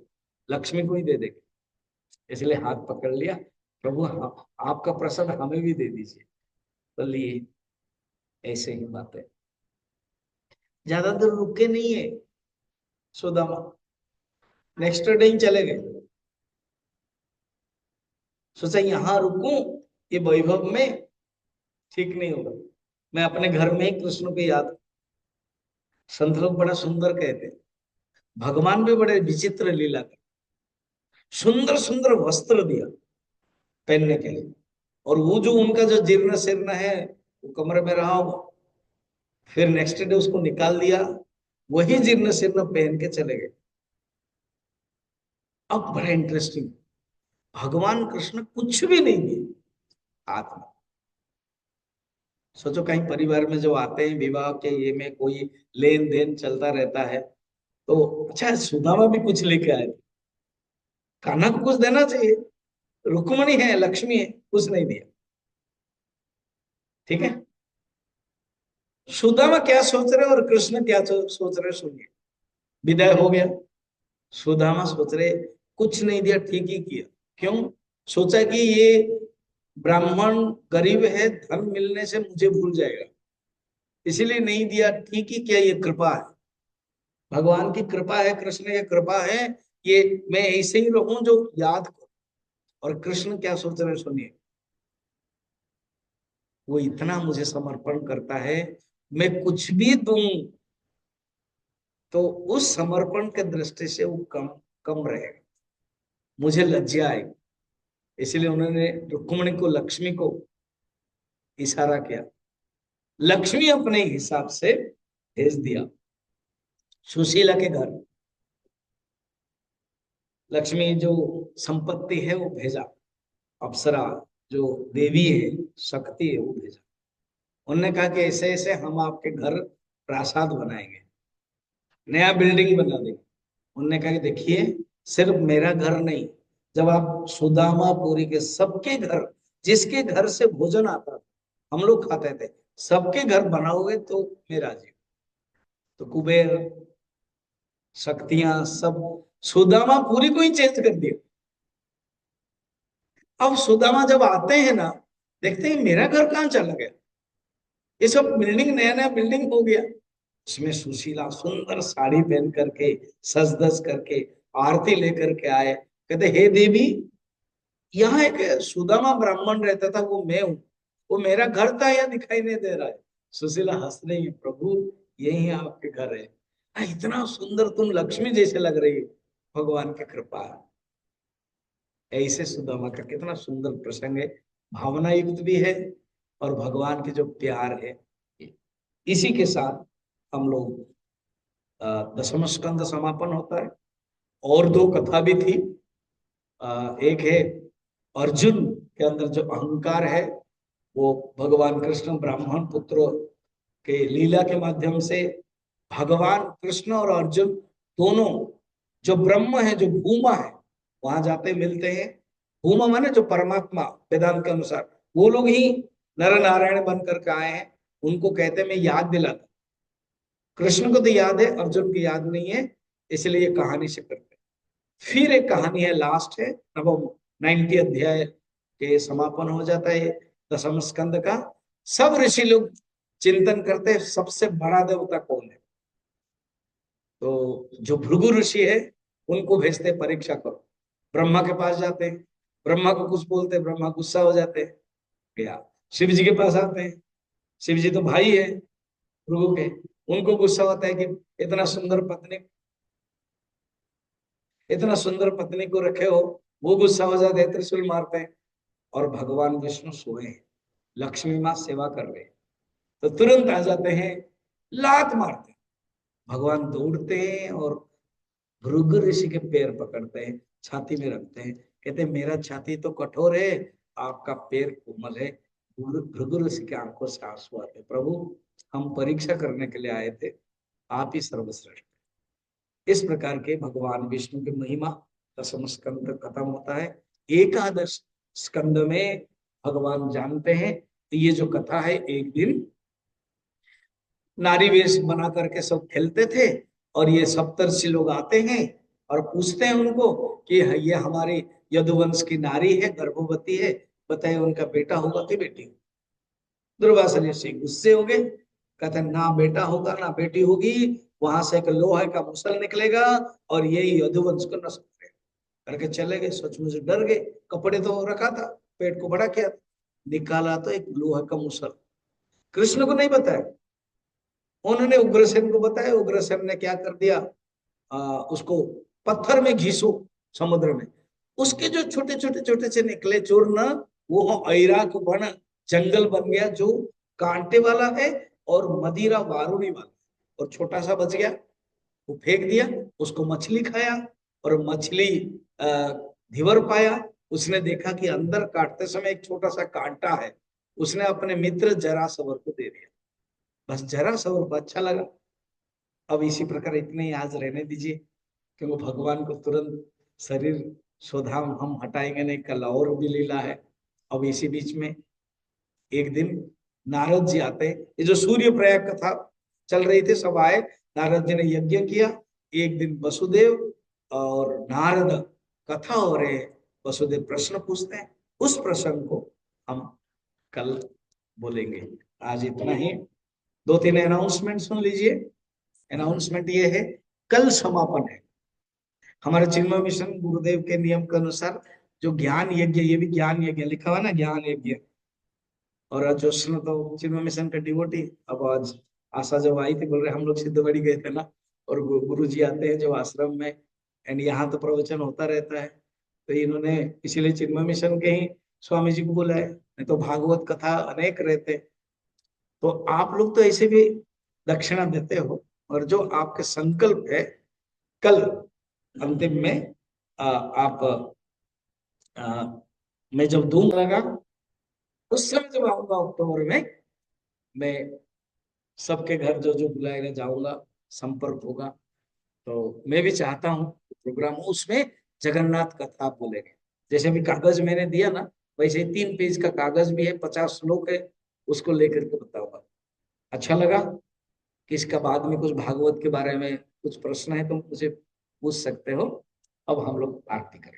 लक्ष्मी को ही दे देगा। इसलिए हाथ पकड़ लिया, प्रभु आपका प्रसाद हमें भी दे दीजिए। तो लिए ऐसे ही बात है, ज्यादा देर रुके नहीं है सुदामा, नेक्स्ट डे ही चले गए। सोचा यहाँ रुकूं, ये वैभव में ठीक नहीं होगा, मैं अपने घर में ही कृष्ण को याद। संत लोग बड़ा सुंदर कहते हैं, भगवान भी बड़े विचित्र लीला कर, सुंदर सुंदर वस्त्र दिया पहनने के लिए, और वो जो उनका जो जीर्ण शीर्ण है वो कमरे में रहा होगा, फिर नेक्स्ट डे उसको निकाल दिया, वही जीर्ण शीर्ण पहन के चले गए। अब बड़ा इंटरेस्टिंग, भगवान कृष्ण कुछ भी नहीं दिए हाथ में। सोचो कहीं परिवार में जो आते हैं विवाह के ये में कोई लेन देन चलता रहता है, तो अच्छा सुदामा भी कुछ लेके आए, कान्हा को कुछ देना चाहिए, रुक्मणी है लक्ष्मी है, कुछ नहीं दिया। ठीक है, सुदामा क्या सोच रहे और कृष्ण क्या सोच रहे सुनिए। विदाई हो गया, सुदामा सोच रहे कुछ नहीं दिया, ठीक ही किया। क्यों? सोचा कि ये ब्राह्मण गरीब है, धन मिलने से मुझे भूल जाएगा, इसीलिए नहीं दिया। ठीक ही क्या, ये कृपा है, भगवान की कृपा है, कृष्ण की कृपा है। ये मैं ऐसे ही रहूं जो याद करूं। और कृष्ण क्या सोच रहे हैं सुनिए, वो इतना मुझे समर्पण करता है, मैं कुछ भी दूं तो उस समर्पण के दृष्टि से वो कम कम रहेगा, मुझे लज्जा आएगी। इसलिए उन्होंने रुक्मिणी को, लक्ष्मी को इशारा किया, लक्ष्मी अपने हिसाब से भेज दिया सुशीला के घर। लक्ष्मी जो संपत्ति है वो भेजा, अप्सरा जो देवी है, शक्ति है, वो भेजा। उन्होंने कहा कि ऐसे ऐसे हम आपके घर प्रासाद बनाएंगे, नया बिल्डिंग बना देंगे। उन्होंने कहा कि देखिए, सिर्फ मेरा घर नहीं, जब आप सुदामा पुरी के सबके घर, जिसके घर से भोजन आता था, हम लोग खाते थे, सबके घर बनाओगे तो मैं राजी हूं। तो कुबेर, शक्तियां सब, सुदामा पुरी को ही चेंज कर दिया। अब सुदामा जब आते हैं ना, देखते हैं मेरा घर कहाँ चला गया, ये सब बिल्डिंग, नया नया बिल्डिंग हो गया। उसमें सुशीला सुंदर साड़ी पहन करके, सज धज करके, आरती लेकर के आए। कहते हे देवी, यहाँ एक सुदामा ब्राह्मण रहता था, वो मैं हूँ, वो मेरा घर था, या दिखाई नहीं दे रहा है। सुशीला हंस रही है, प्रभु यही आपके घर है। इतना सुंदर, तुम लक्ष्मी जैसे लग रही हो, भगवान की कृपा है। ऐसे सुदामा का कितना सुंदर प्रसंग है, भावना युक्त भी है, और भगवान की जो प्यार है। इसी के साथ हम लोग दशम स्कंद समापन होता है। और दो कथा भी थी। एक है अर्जुन के अंदर जो अहंकार है, वो भगवान कृष्ण ब्राह्मण पुत्र के लीला के माध्यम से, भगवान कृष्ण और अर्जुन दोनों, जो ब्रह्म है, जो भूमा है, वहां जाते मिलते हैं। भूमा माने जो परमात्मा, वेदांत के अनुसार वो लोग ही नर नारायण बन करके आए हैं। उनको कहते हैं, मैं याद दिलाता, कृष्ण को तो याद है, अर्जुन की याद नहीं है, इसलिए ये कहानी से करते हैं। फिर एक कहानी है, लास्ट है, नवम 90 अध्याय के समापन हो जाता है दशम स्कंद का। सब ऋषि लोग चिंतन करते हैं सबसे बड़ा देवता कौन है। तो जो भृगु ऋषि है, उनको भेजते परीक्षा करो। ब्रह्मा के पास जाते हैं, ब्रह्मा को कुछ बोलते हैं, ब्रह्मा गुस्सा हो जाते हैं। गया शिव जी के पास आते हैं, शिव जी तो भाई है भृगु के, उनको गुस्सा होता है कि इतना सुंदर पत्नी, इतना सुंदर पत्नी को रखे हो। वो गुस्सा हो जाते हैं, त्रिशूल मारते हैं। और भगवान विष्णु सोए हैं, लक्ष्मी माँ सेवा कर रहे हैं, तो तुरंत आ जाते हैं, लात मारते हैं। भगवान दौड़ते हैं और भृगु ऋषि के पैर पकड़ते हैं, छाती में रखते हैं, कहते हैं मेरा छाती तो कठोर है, आपका पैर कोमल है। भृगु ऋषि की आंखों से आंसू आते, प्रभु हम परीक्षा करने के लिए आए थे, आप ही सर्वश्रेष्ठ। इस प्रकार के भगवान विष्णु की महिमा, दसम स्कंद खत्म होता है। एकादश स्कंद में भगवान जानते हैं, तो ये जो कथा है, एक दिन नारी वेश बना करके सब खेलते थे, और ये सप्तर्षि लोग आते हैं और पूछते हैं उनको कि ये हमारी यदुवंश की नारी है, गर्भवती है, बताइए उनका बेटा होगा कि बेटी होगी। दुर्वासा ऋषि गुस्से हो गए, कहते ना बेटा होगा ना बेटी होगी, वहां से एक लोहे का मुसल निकलेगा और यही यदुवंश को नष्ट करेगा। करके चले गए, सचमुच डर गए, कपड़े तो रखा था, पेट को बड़ा किया, निकाला तो एक लोहे का मुसल। कृष्ण को नहीं बताया, उन्होंने उग्रसेन को बताया। उग्रसेन ने क्या कर दिया, उसको पत्थर में घिसो समुद्र में। उसके जो छोटे छोटे छोटे से निकले चूर्ण, वो ऐराक बन, जंगल बन गया, जो कांटे वाला है और मदिरा वारुणी वाला, और छोटा सा बच गया, वो फेंक दिया। उसको मछली खाया, और मछली धीवर पाया। उसने देखा कि अंदर काटते समय एक छोटा सा कांटा है, उसने अपने मित्र जरासवर को दे दिया। बस जरासवर को अच्छा लगा। अब इसी प्रकार इतने ही आज रहने दीजिए, क्योंकि भगवान को तुरंत शरीर स्वधाम हम हटाएंगे नहीं, कल और भी लीला है। अब इसी बीच में एक दिन नारद जी आते हैं, ये जो सूर्य प्रयाग कथा चल रही थी, सब आए, नारद जी ने यज्ञ किया। एक दिन वसुदेव और नारद कथा हो रहे हैं, वसुदेव प्रश्न पूछते हैं, उस प्रसंग को हम कल बोलेंगे। आज इतना ही। दो तीन अनाउंसमेंट सुन लीजिए। अनाउंसमेंट ये है, कल समापन है हमारे चिन्मय मिशन गुरुदेव के नियम के अनुसार जो ज्ञान यज्ञ, ये भी ज्ञान यज्ञ लिखा हुआ ना, ज्ञान यज्ञ। और आज जोशन तो चिन्मय मिशन का डिवोटी, अब आज आशा जब आई थी बोल रहे हम लोग सिद्धगढ़ी गए थे ना, और गुरु जी आते हैं जो आश्रम में, एंड यहाँ तो प्रवचन होता रहता है, तो इन्होंने इसीलिए चिन्मय मिशन के ही स्वामी जी को बुलाए, नहीं तो भागवत कथा अनेक रहते। तो आप लोग तो ऐसे भी दक्षिणा देते हो, और जो आपके संकल्प है कल अंतिम में आप मैं जब दूंगा उस समय जब आऊंगा अक्टूबर में, मैं सबके घर जो जो बुलाएगा जाऊंगा, संपर्क होगा। तो मैं भी चाहता हूँ प्रोग्राम हो उसमें जगन्नाथ कथा आप बोलेंगे। जैसे अभी कागज मैंने दिया ना, वैसे ही 3 पेज का कागज भी है, 50 श्लोक है, उसको लेकर के बताऊंगा। अच्छा लगा कि इसका बाद में कुछ भागवत के बारे में कुछ प्रश्न है तो मुझे पूछ सकते हो। अब हम लोग आरती करें।